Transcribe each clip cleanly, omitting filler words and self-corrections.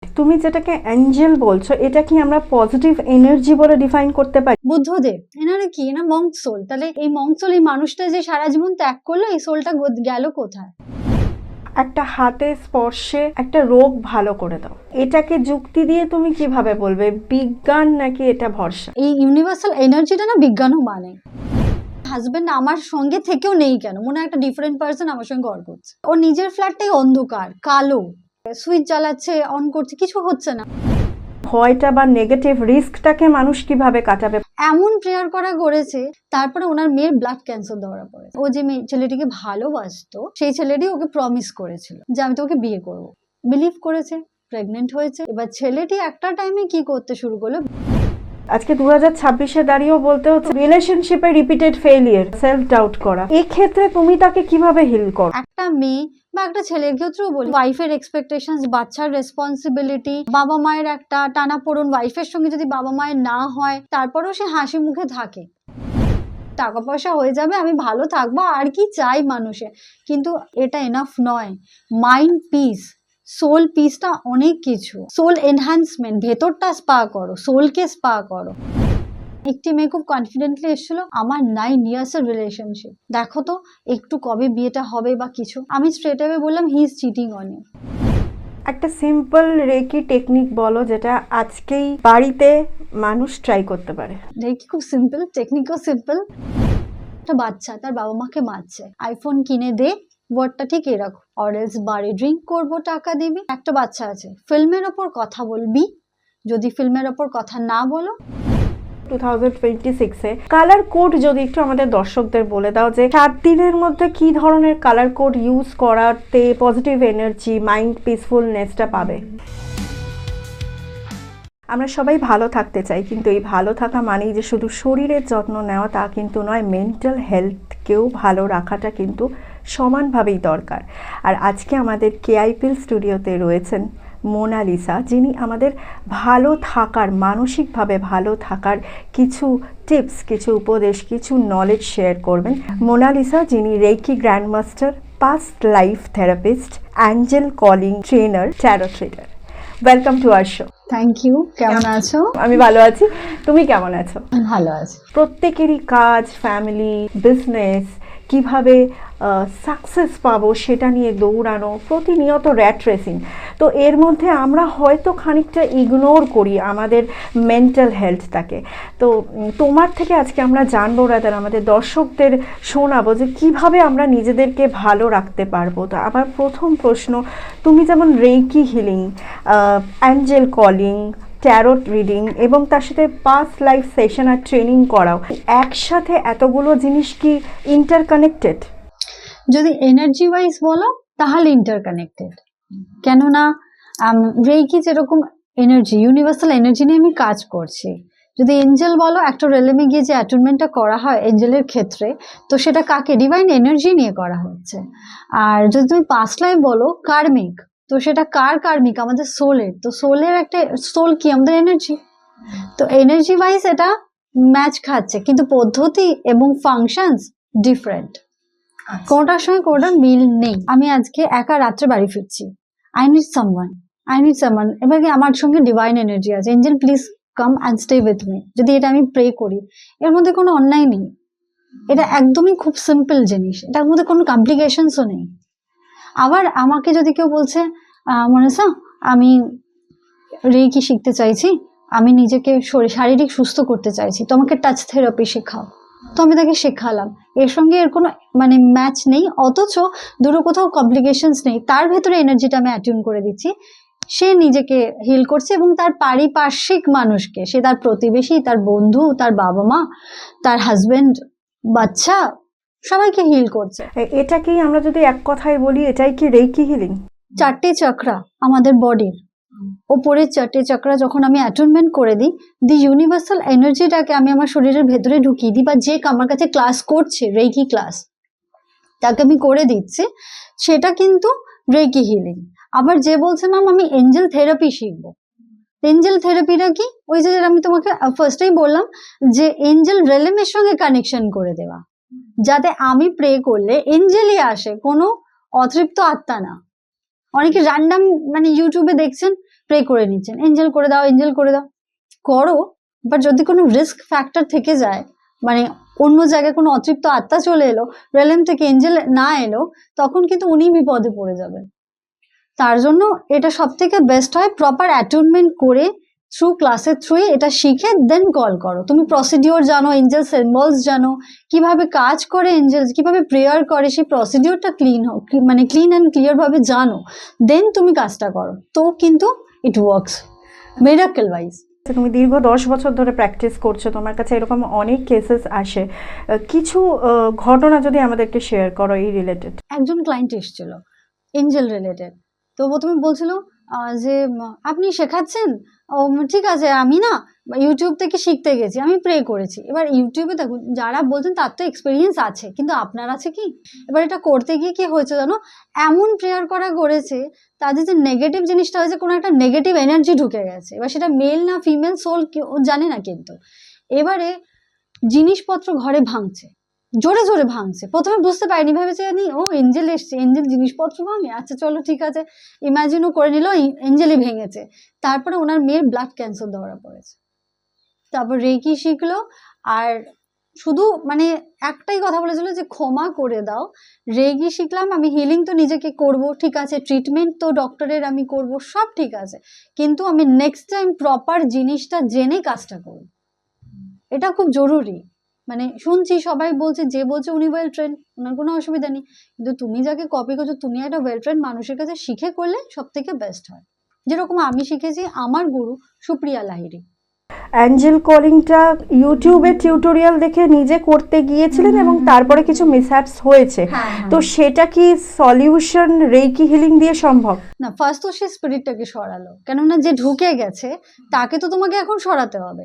তুমি যেটাকে অ্যাঞ্জেল বলছো, এটা কি আমরা পজিটিভ এনার্জি বলে ডিফাইন করতে পারি? বুদ্ধদেব এনারে কি না মঙ্ক সোল, তাহলে এই মঙ্ক সোল এই মানুষটা যে সারা জীবন ত্যাগ করলো, এই সোলটা গেল কোথায়? একটা হাতে স্পর্শে একটা রোগ ভালো করে দাও, এটাকে যুক্তি দিয়ে তুমি কিভাবে বলবে বিজ্ঞান নাকি এটা ভরসা? এই ইউনিভার্সাল এনার্জিটা না বিজ্ঞানও মানে। হাজবেন্ড আমার সঙ্গে থেকেও নেই কেন, মনে হয় একটা ডিফারেন্ট পার্সন আমার সঙ্গে ঘর করছে। ওর নিজের ফ্ল্যাটটাই অন্ধকার কালো, সুইচ জ্বালাচ্ছে অন করছে, কিছু হচ্ছে না। ভয়টা বা নেগেটিভ রিস্কটাকে মানুষ কিভাবে কাটাবে? এমন প্রেয়ার করা করেছে, তারপরে ওনার মেয়ের ব্লাড ক্যান্সার ধরা পড়েছে। ও যে ছেলেটিকে ভালোবাসতো, সেই ছেলেটি ওকে প্রমিস করেছিল যে আমি তোকে বিয়ে করব। বিলিভ করেছে, প্রেগনেন্ট হয়েছে। এবার ছেলেটি একটা টাইমে কি করতে শুরু করলো, আজকে 2026-এ দাঁড়িয়েও বলতে হচ্ছে রিলেশনশিপে রিপিটেড ফেলিয়ার, সেলফ ডাউট করা। এই ক্ষেত্রে তুমি তাকে কিভাবে হিল করো? একটা মেয়ে বা একটা ছেলের ক্ষেত্রেও বলি, ওয়াইফের এক্সপেকটেশন, বাচ্চার রেসপন্সিবিলিটি, বাবা মায়ের একটা টানাপোড়েন, ওয়াইফের সঙ্গে যদি বাবা মায়ের না হয় তারপরেও সে হাসি মুখে থাকে, টাকা পয়সা হয়ে যাবে, আমি ভালো থাকবো, আর কি চাই মানুষে। কিন্তু এটা এনাফ নয়। মাইন্ড পিস, সোল পিসটা অনেক কিছু। সোল এনহ্যান্সমেন্ট, ভেতরটা স্পা করো, সোলকে স্পা করো। একটি মেয়ে খুব কনফিডেন্টলি এসেছিল, আমার 9 ইয়ার্স এর রিলেশনশিপ, দেখো তো একটু কবে বিয়েটা হবে বা কিছু। আমি স্ট্রেট অ্যাওয়ে বললাম he is cheating on you. একটা সিম্পল রেকি টেকনিক বলো যেটা আজকেই বাড়িতে মানুষ ট্রাই করতে পারে। রেকি খুব সিম্পল, টেকনিকও সিম্পল। একটা বাচ্চা তার বাবা মাকে মারছে, আইফোন কিনে দে, ওয়ার্ডটা ঠিক এরকম, অরেলস বাড়ি ড্রিঙ্ক করবো টাকা দিবি। একটা বাচ্চা আছে, ফিল্মের ওপর কথা বলবি, যদি ফিল্মের ওপর কথা না বলো। 2026-এ কালার কোড যদি একটু আমাদের দর্শকদের বলে দাও যে 7 দিনের মধ্যে কি ধরনের কালার কোড ইউজ করাতে পজিটিভ এনার্জি, মাইন্ড পিসফুলনেসটা পাবে। আমরা সবাই ভালো থাকতে চাই, কিন্তু এই ভালো থাকা মানেই যে শুধু শরীরের যত্ন নেওয়া তা কিন্তু নয়, মেন্টাল হেলথকেও ভালো রাখাটা কিন্তু সমানভাবেই দরকার। আর আজকে আমাদের কেআইপিএল স্টুডিওতে রয়েছেন মোনালিসা, যিনি আমাদের ভালো থাকার, মানসিকভাবে ভালো থাকার কিছু টিপস, কিছু উপদেশ, কিছু নলেজ শেয়ার করবেন। মোনালিসা, যিনি reiki grandmaster, past life therapist, angel calling trainer, tarot reader. Welcome to our show. Thank you. কেমন আছো? আমি ভালো আছি, তুমি কেমন আছো? ভালো আছি। প্রত্যেকেরই কাজ, ফ্যামিলি, বিজনেস, কিভাবে সাকসেস পাবো সেটা নিয়ে দৌড়ানো, প্রতিনিয়ত র্যাট রেসিং। তো এর মধ্যে আমরা হয়তো খানিকটা ইগনোর করি আমাদের মেন্টাল হেলথটাকে। তো তোমার থেকে আজকে আমরা জানবো, রাদার আমাদের দর্শকদের শোনাবো যে কিভাবে আমরা নিজেদেরকে ভালো রাখতে পারবো। তো আমার প্রথম প্রশ্ন, তুমি যেমন reiki healing, angel calling, tarot reading এবং তার সাথে পাস্ট লাইফ সেশন আর ট্রেনিং করাও, একসাথে এতগুলো জিনিস কি ইন্টারকানেক্টেড? যদি এনার্জি ওয়াইজ বলো তাহলে ইন্টারকানেক্টেড। কেননা রেকি যেরকম এনার্জি, ইউনিভার্সাল এনার্জি নিয়ে আমি কাজ করছি। যদি এঞ্জেল বলো, একটা রেলেমে গিয়ে যে অ্যাটেনমেন্টটা করা হয় এঞ্জেলের ক্ষেত্রে, তো সেটা কাকে, ডিভাইন এনার্জি নিয়ে করা হচ্ছে। আর যদি তুমি পাস্ট লাইফ বলো কার্মিক, তো সেটা কার কার্মিক, আমাদের সোলের। তো সোলের একটা সোল কি, আমাদের এনার্জি। তো এনার্জি ওয়াইজ এটা ম্যাচ খাচ্ছে, কিন্তু পদ্ধতি এবং ফাংশনস ডিফারেন্ট, কোনটার সঙ্গে কোনটার মিল নেই। আমি আজকে একা রাত্রে বাড়ি ফিরছি, আই নিড সামওয়ান, এবার আমার সঙ্গে ডিভাইন এনার্জি আছে, angel please come and stay with me. যদি এটা আমি প্রে করি, এর মধ্যে কোনো অন্যায় নেই, এটা একদমই খুব সিম্পল জিনিস, এটার মধ্যে কোনো কমপ্লিকেশনসও নেই। আবার আমাকে যদি কেউ বলছে মনীষা আমি রেকি শিখতে চাইছি, আমি নিজেকে শারীরিক সুস্থ করতে চাইছি, তো আমাকে টাচ থেরাপি শেখাও, তো আমি তাকে শেখালাম। এর সঙ্গে এর কোনো মানে ম্যাচ নেই, অথচ দুটো কোথাও কমপ্লিকেশনস নেই, তার ভেতরে এনার্জিটা আমি অ্যাটিউন করে দিচ্ছি, সে নিজেকে হিল করছে এবং তার পারিপার্শ্বিক মানুষকে, সে তার প্রতিবেশী, তার বন্ধু, তার বাবা মা, তার হাজবেন্ড, বাচ্চা, সবাইকে হিল করছে। এটাকেই আমরা যদি এক কথায় বলি, এটাই কি রেকি হিলিং? 4টে চক্রা আমাদের বডির ওপরের 4টে চক্রা যখন আমি অ্যাটেনমেন্ট করে দিই, দি ইউনিভার্সাল এনার্জিটাকে আমি আমার শরীরের ভেতরে ঢুকিয়ে দিই, বা যে আমার কাছে ক্লাস করছে রেকি ক্লাস, তাকে আমি করে দিচ্ছি, সেটা কিন্তু রেকি হিলিং। আবার যে বলছে ম্যাম আমি এঞ্জেল থেরাপি শিখবো, এঞ্জেল থেরাপিটা কি, ওই যে আমি তোমাকে ফার্স্টেই বললাম যে এঞ্জেল রেলেমের সঙ্গে কানেকশন করে দেওয়া, যাতে আমি প্রে করলে এঞ্জেলই আসে, কোনো অতৃপ্ত আত্মা না। অনেকে র্যান্ডাম মানে ইউটিউবে দেখছেন প্রে করে নিচ্ছেন, এঞ্জেল করে দাও, এঞ্জেল করে দাও, করো, বাট যদি কোনো রিস্ক ফ্যাক্টর থেকে যায়, মানে অন্য জায়গায় কোনো অতৃপ্ত আত্মা চলে এলো, রেলেম থেকে এঞ্জেল না এলো, তখন কিন্তু উনি বিপদে পড়ে যাবেন। তার জন্য এটা সব থেকে বেস্ট হয় প্রপার অ্যাটেনমেন্ট করে থ্রু ক্লাসের থ্রুই এটা শিখে দেন কল করো। তুমি প্রসিডিওর জানো, এঞ্জেল সিম্বলস জানো, কিভাবে কাজ করে এঞ্জেল, কিভাবে প্রেয়ার করে, সেই প্রসিডিওরটা মানে ক্লিন অ্যান্ড ক্লিয়ার ভাবে জানো, দেন তুমি কাজটা করো, তো কিন্তু ইট ওয়ার্কস মিরাকল ওয়াইজ। তুমি দীর্ঘ 10 বছর ধরে প্র্যাকটিস করছো, তোমার কাছে এরকম অনেক কেসেস আসে, কিছু ঘটনা যদি আমাদেরকে শেয়ার করো এই রিলেটেড। একজন ক্লায়েন্ট এসেছিল এঞ্জেল রিলেটেড, তো প্রথমে বলছিল যে আপনি শেখাচ্ছেন, ও ঠিক আছে, আমি না ইউটিউব থেকে শিখতে গেছি, আমি প্রে করেছি। এবার ইউটিউবে দেখুন যারা বলছেন তার তো এক্সপিরিয়েন্স আছে, কিন্তু আপনার আছে কি? এবার এটা করতে গিয়ে কি হয়েছে জানো, এমন প্রেয়ার করা করেছে, তাদের যে নেগেটিভ জিনিসটা হয়েছে, কোনো একটা নেগেটিভ এনার্জি ঢুকে গেছে। এবার সেটা মেল না ফিমেল সোল ও জানে না, কিন্তু এবারে জিনিসপত্র ঘরে ভাঙছে, জোরে জোরে ভাঙছে। প্রথমে বুঝতে পারিনি, ভেবেছে জানি ও এঞ্জেল এসছে, এঞ্জেল জিনিসপত্র ভাঙে, আচ্ছা চলো ঠিক আছে, ইমাজিনও করে নিল এঞ্জেলই ভেঙেছে। তারপরে ওনার মেয়ের ব্লাড ক্যান্সার ধরা পড়েছে, তারপর রেকি শিখলো, আর শুধু মানে একটাই কথা বলেছিল যে ক্ষমা করে দাও, রেগি শিখলাম, আমি হিলিং তো নিজেকে করব, ঠিক আছে, ট্রিটমেন্ট তো ডক্টরের আমি করব, সব ঠিক আছে, কিন্তু আমি নেক্সট টাইম প্রপার জিনিসটা জেনে কাজটা করব, এটা খুব জরুরি। মানে শুনছি সবাই বলছে, যে বলছে উনি ওয়েল ট্রেন্ড, ওনার কোনো অসুবিধা নেই, কিন্তু তুমি যাকে কপি করছো, তুমি একটা ওয়েল ট্রেন্ড মানুষের কাছে শিখে করলে সব থেকে বেস্ট হয়। যেরকম আমি শিখেছি আমার গুরু সুপ্রিয়া লাহিড়ী। অ্যাঞ্জেল কলিংটা ইউটিউবে টিউটোরিয়াল দেখে নিজে করতে গিয়েছিলেন এবং তারপরে কিছু মিসহ্যাপস হয়েছে, তো সেটা কি সলিউশন রেকি হিলিং দিয়ে সম্ভব? না, ফার্স্ট তো সে স্পিরিটটাকে সরালো, কেননা যে ঢুকে গেছে তাকে তো তোমাকে এখন সরাতে হবে,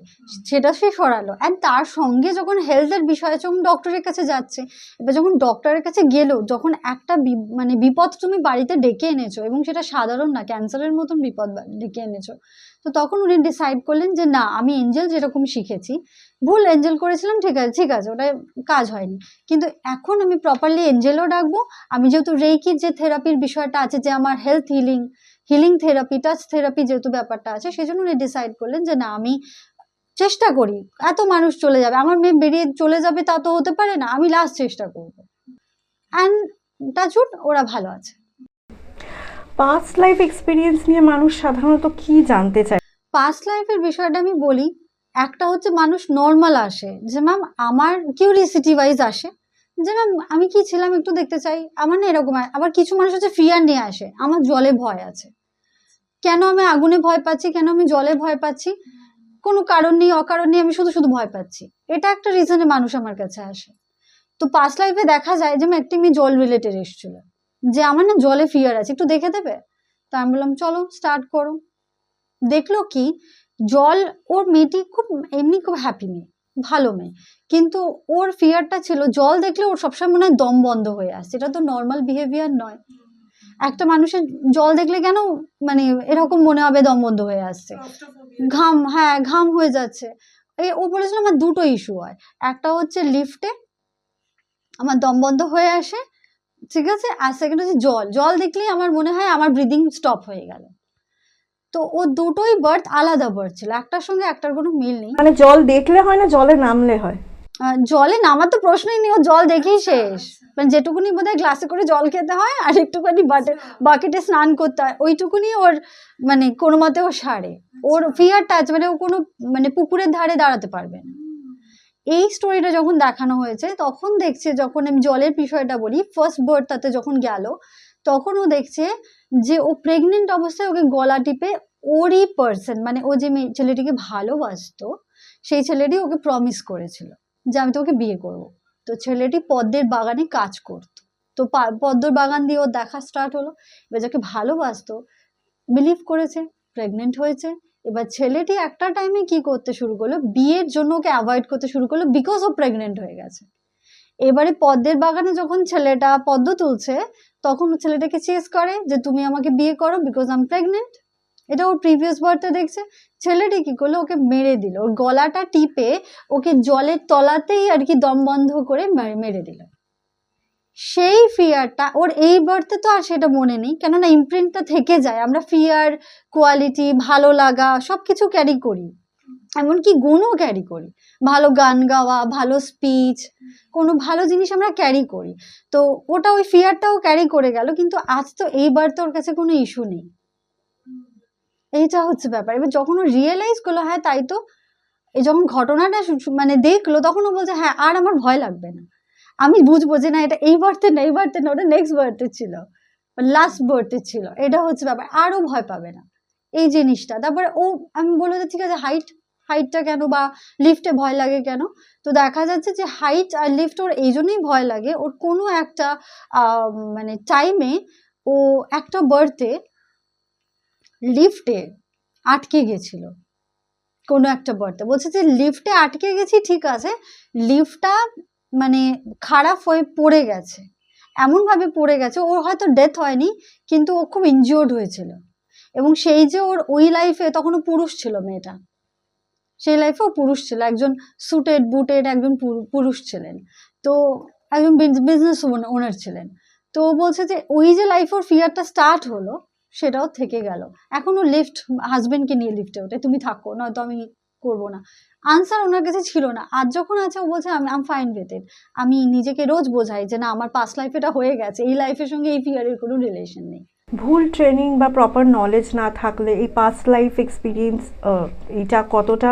সেটা সে সরালো। অ্যান্ড তার সঙ্গে যখন হেলথের বিষয়ে যখন ডক্টরের কাছে যাচ্ছে, এবার যখন ডক্টরের কাছে গেলো, যখন একটা মানে বিপদ তুমি বাড়িতে ডেকে এনেছো, এবং সেটা সাধারণ না, ক্যান্সারের মতন বিপদ ডেকে এনেছো, তো তখন উনি ডিসাইড করলেন যে না, আমি এঞ্জেল যেরকম শিখেছি, ভুল এঞ্জেল করেছিলাম, ঠিক আছে ঠিক আছে, ওটা কাজ হয়নি, কিন্তু এখন আমি প্রপারলি এঞ্জেলও ডাকবো। আমি যেহেতু রেকির যে থেরাপির বিষয়টা আছে, যে আমার health healing therapy, touch therapy যেহেতু ব্যাপারটা আছে, সেই জন্য উনি ডিসাইড করলেন যে না, আমি চেষ্টা করি, এত মানুষ চলে যাবে, আমার মেয়ে বেরিয়ে চলে যাবে তা তো হতে পারে না, আমি লাস্ট চেষ্টা করবো। অ্যান্ড টাচউড ওরা ভালো আছে। পাস্ট লাইফ এক্সপিরিয়েন্স নিয়ে মানুষ সাধারণত কি জানতে চায়? পাস্ট লাইফের বিষয়টা আমি বলি, একটা হচ্ছে মানুষ নর্মাল আসে, যে ম্যাম আমার কিউরিয়াসিটি ওয়াইজ আসে, যে ম্যাম আমি কি ছিলাম একটু দেখতে চাই, আমার না এরকম। আবার কিছু মানুষ হচ্ছে ফিয়ার নিয়ে আসে, আমার জলে ভয় আছে, কেন আমি আগুনে ভয় পাচ্ছি, কেন আমি জলে ভয় পাচ্ছি, কোনো কারণ নেই, অকারণ নেই, আমি শুধু শুধু ভয় পাচ্ছি, এটা একটা রিজনে মানুষ আমার কাছে আসে। তো পাস্ট লাইফে দেখা যায় যে একটি মেয়ে জল রিলেটেড এসেছিল, যে আমার না জলে ফিয়ার আছে, একটু দেখে দেবে? তো আমি বললাম চলো স্টার্ট করো। দেখলো কি, জল, ওর মেয়েটি খুব এমনি খুব হ্যাপি মেয়ে, ভালো মেয়ে, কিন্তু ওর ফিয়ারটা ছিল জল দেখলে ওর সবসময় মনে হয় দম বন্ধ হয়ে আসছে, এটা তো নর্মাল বিহেভিয়ার নয়। একটা মানুষের জল দেখলে কেন মানে এরকম মনে হবে দম বন্ধ হয়ে আসছে, ঘাম, হ্যাঁ ঘাম হয়ে যাচ্ছে। ও বলেছিল আমার দুটো ইস্যু হয়, একটা হচ্ছে লিফটে আমার দম বন্ধ হয়ে আসে, ঠিক আছে, আর সেকেন্ড হচ্ছে জল দেখলেই আমার মনে হয় আমার ব্রিদিং স্টপ হয়ে গেল। তো ও দুটোই বার্থ আলাদা বার্থ ছিল, একটার সঙ্গে একটার কোনো মিল নেই। মানে জল দেখলে হয় না, জলে নামলে হয়? জলে নামার তো প্রশ্নই নেই, ও জল দেখেই শেষ, মানে যেটুকুনি বোধহয় গ্লাসে করে জল খেতে হয় আর একটুখানি বাকেটে স্নান করতে হয়, ওইটুকুনি ওর মানে কোনো মতে ও সারে, ওর ফিয়ারটা আছে, মানে ও কোনো মানে পুকুরের ধারে দাঁড়াতে পারবে না। এই স্টোরিটা যখন দেখানো হয়েছে, তখন দেখছে, যখন আমি জলের বিষয়টা বলি, ফার্স্ট বার্থটাতে যখন গেল, তখন ও দেখছে যে ও প্রেগনেন্ট অবস্থায় ওকে গলা টিপে ওরই পার্সন, মানে ও যে ছেলেটিকে ভালোবাসতো, সেই ছেলেটি ওকে প্রমিস করেছিল যে আমি তোকে বিয়ে করব। তো ছেলেটি পদ্মের বাগানে কাজ করতো, তো পদ্মর বাগান দিয়ে ও দেখা স্টার্ট হলো। এবার যাকে ভালোবাসতো বিলিভ করেছে, প্রেগনেন্ট হয়েছে। এবার ছেলেটি একটা টাইমে কি করতে শুরু করলো, বিয়ের জন্য ওকে অ্যাভয়েড করতে শুরু করলো, বিকজ ও প্রেগনেন্ট হয়ে গেছে। এবারে পদ্মের বাগানে যখন ছেলেটা পদ্ম তুলছে, তখন ছেলেটাকে চেস করে যে তুমি আমাকে বিয়ে করো বিকজ আই এম প্রেগনেন্ট। এটা ওর প্রিভিয়াস বার্থে দেখছে। ছেলেটি কি করলো, ওকে মেরে দিল, ওর গলাটা টিপে ওকে জলের তলাতেই আর কি দম বন্ধ করে মেরে দিল। সেই ফিয়ারটা ওর এই বার্থে তো আর সেটা মনে নেই, কেননা ইমপ্রিন্টটা থেকে যায়। আমরা ফিয়ার, কোয়ালিটি, ভালো লাগা সবকিছু ক্যারি করি, এমনকি গুণও ক্যারি করি। ভালো গান গাওয়া, ভালো স্পিচ, কোনো ভালো জিনিস আমরা ক্যারি করি। তো ওটা ওই ফিয়ারটাও ক্যারি করে গেল, কিন্তু আজ তো এই বার্থে ওর কাছে কোনো ইস্যু নেই। এইটা হচ্ছে ব্যাপার। এবার যখন ও রিয়েলাইজ করলো হ্যাঁ তাই তো, এই যখন ঘটনাটা মানে দেখলো তখন ও বলছে হ্যাঁ আর আমার ভয় লাগবে না। আমি বুঝবো যে না এটা এই বার্থে না, এই বার্থে না, ওটা নেক্সট বার্থে ছিল, লাস্ট বার্থে ছিল। এটা হচ্ছে ব্যাপার, আরও ভয় পাবে না এই জিনিসটা। তারপরে ও, আমি বললো যে ঠিক আছে হাইটটা কেন বা লিফটে ভয় লাগে কেন? তো দেখা যাচ্ছে যে হাইট আর লিফট ওর এই জন্যই ভয় লাগে, ওর কোনো একটা মানে টাইমে ও একটা বার্থে লিফটে আটকে গেছিল। কোনো একটা বার্থে বলছে যে লিফটে আটকে গেছি, ঠিক আছে, লিফটটা মানে খারাপ হয়ে পড়ে গেছে, এমনভাবে পড়ে গেছে, ওর হয়তো ডেথ হয়নি কিন্তু ও খুব ইনজিওর্ড হয়েছিল। এবং সেই যে ওর ওই লাইফে তখনও পুরুষ ছিল মেয়েটা, সেই লাইফেও পুরুষ ছিল, একজন সুটেড বুটেড একজন পুরুষ ছিলেন, তো একজন বিজনেস ওনার ছিলেন। তো ও বলছে যে ওই যে লাইফ ওর ফিয়ারটা স্টার্ট হলো সেটাও থেকে গেল। এখনো লিফট, হাজবেন্ডকে নিয়ে লিফটে ওঠে, তুমি থাকো, নয়তো আমি করবো না। আনসার ওনার কাছে ছিল না। আজ যখন আছে ও বলছে আম ফাইন উইথ ইট। আমি নিজেকে রোজ বোঝাই যে না আমার পাস্ট লাইফ এটা হয়ে গেছে, এই লাইফের সঙ্গে এই ফিয়ারের কোনো রিলেশন নেই। ভুল ট্রেনিং বা প্রপার নলেজ না থাকলে এই পাস্ট লাইফ এক্সপিরিয়েন্স এটা কতটা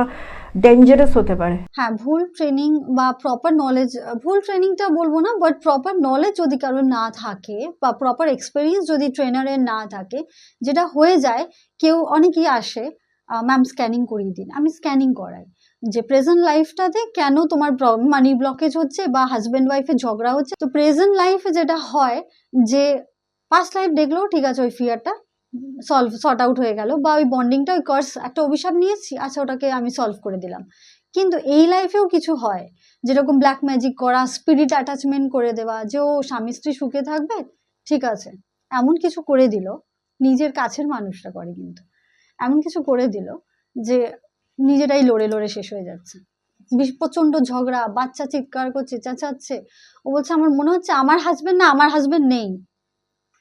ডেঞ্জারাস হতে পারে? হ্যাঁ, ভুল ট্রেনিং বা প্রপার নলেজ, ভুল ট্রেনিংটা বলবো না, বাট প্রপার নলেজ যদি কারোর না থাকে বা প্রপার এক্সপিরিয়েন্স যদি ট্রেনারের না থাকে, যেটা হয়ে যায়, কেউ অনেকেই আসে ম্যাম স্ক্যানিং করিয়ে দিন, আমি স্ক্যানিং করাই যে প্রেজেন্ট লাইফটাতে কেন তোমার মানি ব্লকেজ হচ্ছে বা হাজব্যান্ড ওয়াইফের ঝগড়া হচ্ছে। তো প্রেজেন্ট লাইফে যেটা হয় যে পাস্ট লাইফ দেখলেও ঠিক আছে, ওই ফিয়ারটা সর্ট আউট হয়ে গেল, বা ওই বন্ডিংটা, ওই কার্স, একটা অভিশাপ নিয়েছি, আচ্ছা ওটাকে আমি সলভ করে দিলাম। কিন্তু এই লাইফেও কিছু হয়, যেরকম ব্ল্যাক ম্যাজিক করা, স্পিরিট অ্যাটাচমেন্ট করে দেওয়া, যে ও স্বামী স্ত্রী সুখে থাকবে, ঠিক আছে, এমন কিছু করে দিল, নিজের কাছের মানুষটা করে কিন্তু, এমন কিছু করে দিল যে নিজেরাই লড়ে লড়ে শেষ হয়ে যাচ্ছে। প্রচন্ড ঝগড়া, বাচ্চা চিৎকার করছে, চেঁচাচ্ছে, ও বলছে আমার মনে হচ্ছে আমার হাজবেন্ড না, আমার হাজবেন্ড নেই।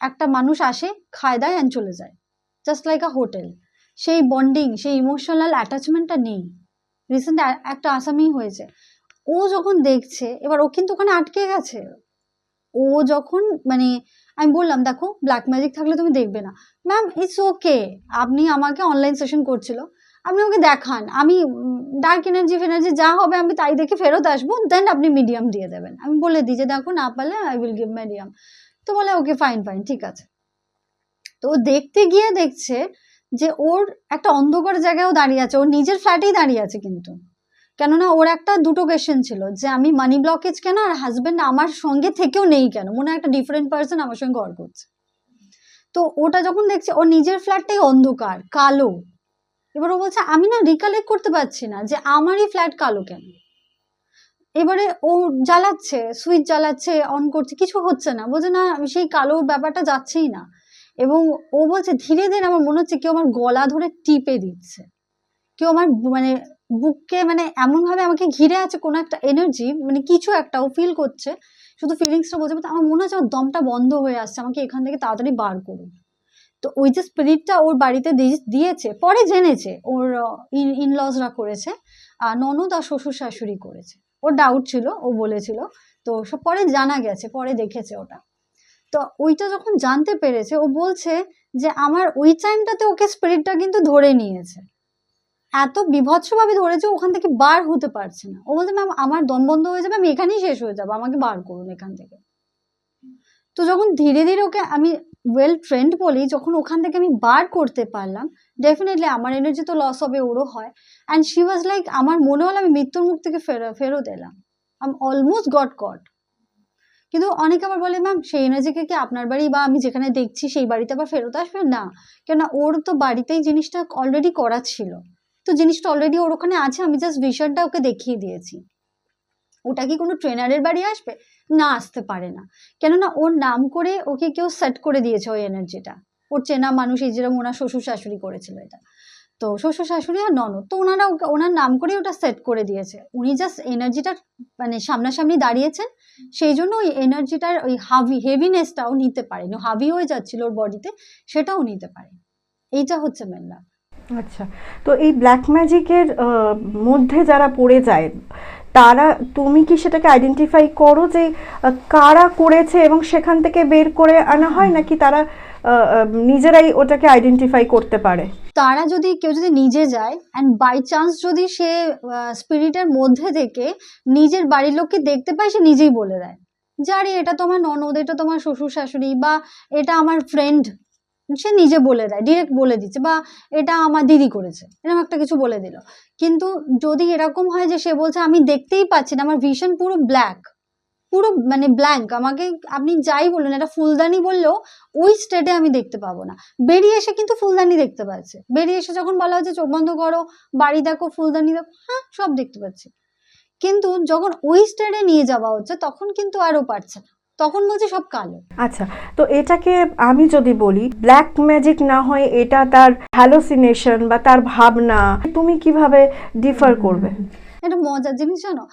একটা মানুষ আসে, খায় দায় অ্যান্ড চলে যায়, জাস্ট লাইক আ হোটেল। সেই বন্ডিং, সেই ইমোশনাল অ্যাটাচমেন্টটা নেই। রিসেন্ট একটা আসামি হয়েছে, ও যখন দেখছে, এবার ও কিন্তু ওখানে আটকে গেছে। ও যখন মানে আমি বললাম দেখো ব্ল্যাক ম্যাজিক থাকলে তুমি দেখবে না, ম্যাম ইটস ওকে, আপনি আমাকে অনলাইন সেশন করছিল, আপনি আমাকে দেখান, আমি ডার্ক এনার্জি ফেনার্জি যা হবে আমি তাই দেখে ফেরত আসবো, দেন আপনি মিডিয়াম দিয়ে দেবেন। আমি বলে দিই যে দেখো না পারলে আই উইল গিভ মিডিয়াম। তো বলে ওকে ফাইন ফাইন ঠিক আছে। তো ও দেখতে গিয়ে দেখছে যে ওর একটা অন্ধকার জায়গায়ও দাঁড়িয়ে আছে, ওর নিজের ফ্ল্যাটেই দাঁড়িয়ে আছে কিন্তু, কেননা ওর একটা দুটো কোয়েশ্চেন ছিল যে আমি মানি ব্লকেজ কেন, আর হাজবেন্ড আমার সঙ্গে থেকেও নেই কেন, মনে হয় একটা ডিফারেন্ট পার্সন আমার সঙ্গে ঘর করছে। তো ওটা যখন দেখছে, ওর নিজের ফ্ল্যাটটাই অন্ধকার কালো, এবার ও বলছে আমি না রিকালেক্ট করতে পারছি না যে আমারই ফ্ল্যাট কালো কেন। এবারে ও জ্বালাচ্ছে, সুইচ জ্বালাচ্ছে, অন করছে, কিছু হচ্ছে না, বলছে না সেই কালো ব্যাপারটা যাচ্ছেই না। এবং ও বলছে ধীরে ধীরে আমার মনে হচ্ছে কেউ আমার গলা ধরে টিপে দিচ্ছে, কেউ আমার মানে বুককে মানে এমন ভাবে আমাকে ঘিরে আছে, কোনো একটা এনার্জি, মানে কিছু একটা ও ফিল করছে, শুধু ফিলিংসটা বোঝে, আমার মনে হচ্ছে আমার দমটা বন্ধ হয়ে আসছে, আমাকে এখান থেকে তাড়াতাড়ি বার করুন। তো ওই যে স্পিরিটটা ওর বাড়িতে দিয়েছে, পরে জেনেছে ওর ইনলজরা করেছে, ননদ আর শ্বশুর শাশুড়ি করেছে, ওর ডাউট ছিল, ও বলেছিল, তো সব পরে জানা গেছে, পরে দেখেছে ওটা। তো ওইটা যখন জানতে পেরেছে, ও বলছে যে আমার ওই টাইমটাতে ওকে স্পিরিটটা কিন্তু ধরে নিয়েছে, এত বিভৎসভাবে ধরেছে, ওখান থেকে বার হতে পারছে না। ও বলছে ম্যাম আমার দম বন্ধ হয়ে যাবে, আমি এখানেই শেষ হয়ে যাবো, আমাকে বার করুন এখান থেকে। তো যখন ধীরে ধীরে ওকে আমি ওয়েল ট্রেন্ড বলি, যখন ওখান থেকে আমি বার করতে পারলাম, ডেফিনেটলি আমার এনার্জি তো লস হবে, ওরও হয়। অ্যান্ড শি ওয়াজ লাইক, আমার মনে হলো আমি মৃত্যুর মুখ থেকে ফেরত এলাম, আমি অলমোস্ট গট কট। কিন্তু অনেকে আবার বলে ম্যাম সেই এনার্জিকে কি আপনার বাড়ি বা আমি যেখানে দেখছি সেই বাড়িতে আবার ফেরত আসবে না, কেননা ওর তো বাড়িতেই জিনিসটা অলরেডি করা ছিল, তো জিনিসটা অলরেডি ওর ওখানে আছে, আমি জাস্ট ভিশনটা ওকে দেখিয়ে দিয়েছি। ওটা কি কোনো ট্রেনারের বাড়ি আসবে না, আসতে পারে না, কেননা ওর নাম করে ওকে কেউ সেট করে দিয়েছে ওই এনার্জিটা, ওর চেনা মানুষ, এই যেরকম ওনার শ্বশুর শাশুড়ি করেছিল এটা। তো শ্বশুর শাশুড়ি আর ননদ, তো ওনার নাম করে ওটা সেট করে দিয়েছে। উনি জাস্ট এনার্জিটা মানে সামনাসামনি দাঁড়িয়েছেন, সেই জন্য ওই এনার্জিটার ওই হেভিনেসটাও নিতে পারেন, হাভি হয়ে যাচ্ছিল ওর বডিতে, সেটাও নিতে পারে। এইটা হচ্ছে মেন ব্যাপার। আচ্ছা, তো এই ব্ল্যাক ম্যাজিকের মধ্যে যারা পড়ে যায়, তারা, তুমি কি সেটাকে আইডেন্টিফাই করো যে কারা করেছে এবং সেখান থেকে বের করে আনা হয়, নাকি তারা নিজেরাই ওটাকে আইডেন্টিফাই করতে পারে? তারা যদি কেউ যদি নিজে যায় অ্যান্ড বাই চান্স যদি সে স্পিরিটের মধ্যে থেকে নিজের বাড়ির লোককে দেখতে পায়, সে নিজেই বলে দেয় যে আরে এটা তোমার ননদ, এটা তোমার শ্বশুর শাশুড়ি, বা এটা আমার ফ্রেন্ড, সে নিজে বলে দেয়, ডিরেক্ট বলে দিচ্ছে, বা এটা আমার দিদি করেছে, এরকম একটা কিছু বলে দিল। কিন্তু যদি এরকম হয় যে সে বলছে আমি দেখতেই পাচ্ছি না, আমার ভিশন পুরো ব্ল্যাক, পুরো মানে ব্ল্যাঙ্ক, আমাকে আপনি যাই বললেন, একটা ফুলদানি বললেও ওই স্টেটে আমি দেখতে পাবো না। বেরিয়ে এসে কিন্তু ফুলদানি দেখতে পাচ্ছে, বেরিয়ে এসে যখন বলা হচ্ছে চোখ বন্ধ করো, বাড়ি দেখো, ফুলদানি দেখো, হ্যাঁ সব দেখতে পাচ্ছি। কিন্তু যখন ওই স্টেটে নিয়ে যাওয়া হচ্ছে তখন কিন্তু আরও পারছে না, তখন বলছে সব কালো। আচ্ছা, তো এটাকে আমি যদি বলি ব্ল্যাক ম্যাজিক না হয় এটা তার হ্যালোসিনেশন বা তার ভাবনা, তুমি কিভাবে ডিফার করবে? এটা মজার জিনিস জানো,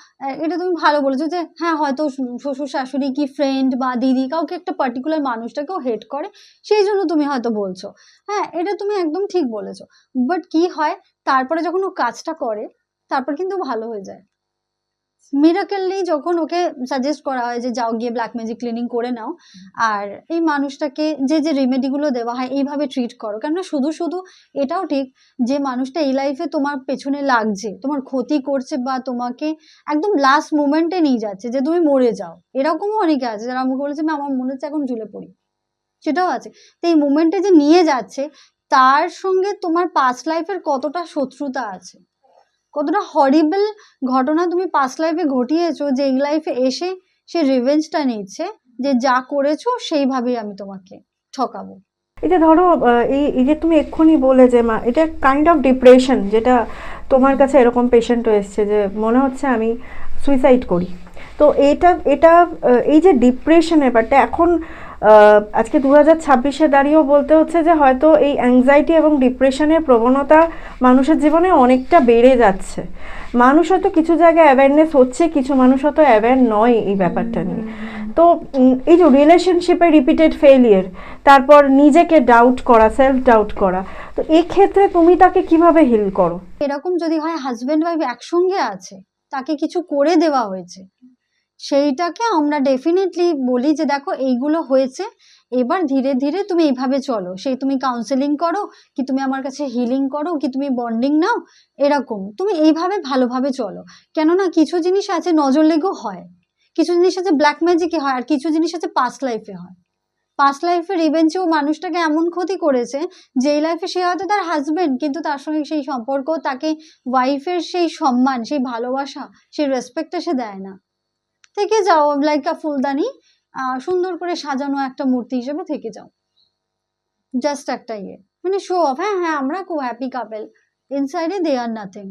এটা তুমি ভালো বলেছো যে হ্যাঁ হয়তো শ্বশুর শাশুড়ি কি ফ্রেন্ড বা দিদি কাউকে একটা পার্টিকুলার মানুষটাকেও হেট করে, সেই জন্য তুমি হয়তো বলছো, হ্যাঁ এটা তুমি একদম ঠিক বলেছো। বাট কি হয়, তারপরে যখন ও কাজটা করে তারপর কিন্তু ভালো হয়ে যায়। মিরাকেললি যখন ওকে সাজেস্ট করা হয় যে যাও গিয়ে ব্ল্যাক ম্যাজিক ক্লিনিং করে নাও, আর এই মানুষটাকে যে যে রেমেডিগুলো দেওয়া হয় এইভাবে ট্রিট করো, কেননা শুধু শুধু এটাও ঠিক যে মানুষটা এই লাইফে তোমার পেছনে লাগছে, তোমার ক্ষতি করছে, বা তোমাকে একদম লাস্ট মোমেন্টে নিয়ে যাচ্ছে যে তুমি মরে যাও, এরকমও অনেকে আছে যারা আমাকে বলেছে আমার মনে হচ্ছে এখন ঝুলে পড়ি, সেটাও আছে। তো এই মোমেন্টে যে নিয়ে যাচ্ছে, তার সঙ্গে তোমার পাস্ট লাইফের কতটা শত্রুতা আছে, কতটা হরিবল ঘটনা তুমি পাস্ট লাইফে ঘটিয়েছো, যে এই লাইফে এসে সে রিভেঞ্জটা নিচ্ছে যে যা করেছো সেইভাবেই আমি তোমাকে ঠকাবো। এই যে ধরো এই যে তুমি এক্ষুনি বলে যে এটা কাইন্ড অফ ডিপ্রেশন, যেটা তোমার কাছে এরকম পেশেন্টও এসছে যে মনে হচ্ছে আমি সুইসাইড করি, তো এটা এটা এই যে ডিপ্রেশন ব্যাপারটা এখন আজকে 2026-এ দাঁড়িয়েও বলতে হচ্ছে যে হয়তো এই অ্যাংজাইটি এবং ডিপ্রেশনের প্রবণতা মানুষের জীবনে অনেকটা বেড়ে যাচ্ছে। মানুষ হয়তো কিছু জায়গায় অ্যাওয়ারনেস হচ্ছে, কিছু মানুষ হয়তো অ্যাওয়্যার নয় এই ব্যাপারটা নিয়ে। তো এই যে রিলেশনশিপে রিপিটেড ফেলিয়ার, তারপর নিজেকে ডাউট করা, সেলফ ডাউট করা, তো এক্ষেত্রে তুমি তাকে কিভাবে হিল করো? এরকম যদি হয় হাজবেন্ড ওয়াইফ একসঙ্গে আছে, তাকে কিছু করে দেওয়া হয়েছে, সেইটাকে আমরা ডেফিনেটলি বলি যে দেখো এইগুলো হয়েছে, এবার ধীরে ধীরে তুমি এইভাবে চলো, সেই তুমি কাউন্সেলিং করো কি তুমি আমার কাছে হিলিং করো কি তুমি বন্ডিং নাও, এরকম তুমি এইভাবে ভালোভাবে চলো। কেননা কিছু জিনিস আছে নজর লেগেও হয়, কিছু জিনিস আছে ব্ল্যাক ম্যাজিকে হয়, আর কিছু জিনিস আছে পাস্ট লাইফে হয়। পাস্ট লাইফে রিভেঞ্জেও মানুষটাকে এমন ক্ষতি করেছে যে এই লাইফে সে হয়তো তার হাজবেন্ড, কিন্তু তার সঙ্গে সেই সম্পর্ক, তাকে ওয়াইফের সেই সম্মান, সেই ভালোবাসা, সেই রেসপেক্টটা সে দেয় না। থেকে যাও লাইক আ ফুলদানি, সুন্দর করে সাজানো একটা মূর্তি হিসেবে থেকে যাও, জাস্ট একটা মানে শো অফ, হ্যাঁ হ্যাঁ আমরা খুব হ্যাপি কাপেল, ইনসাইডে দে আর নাথিং।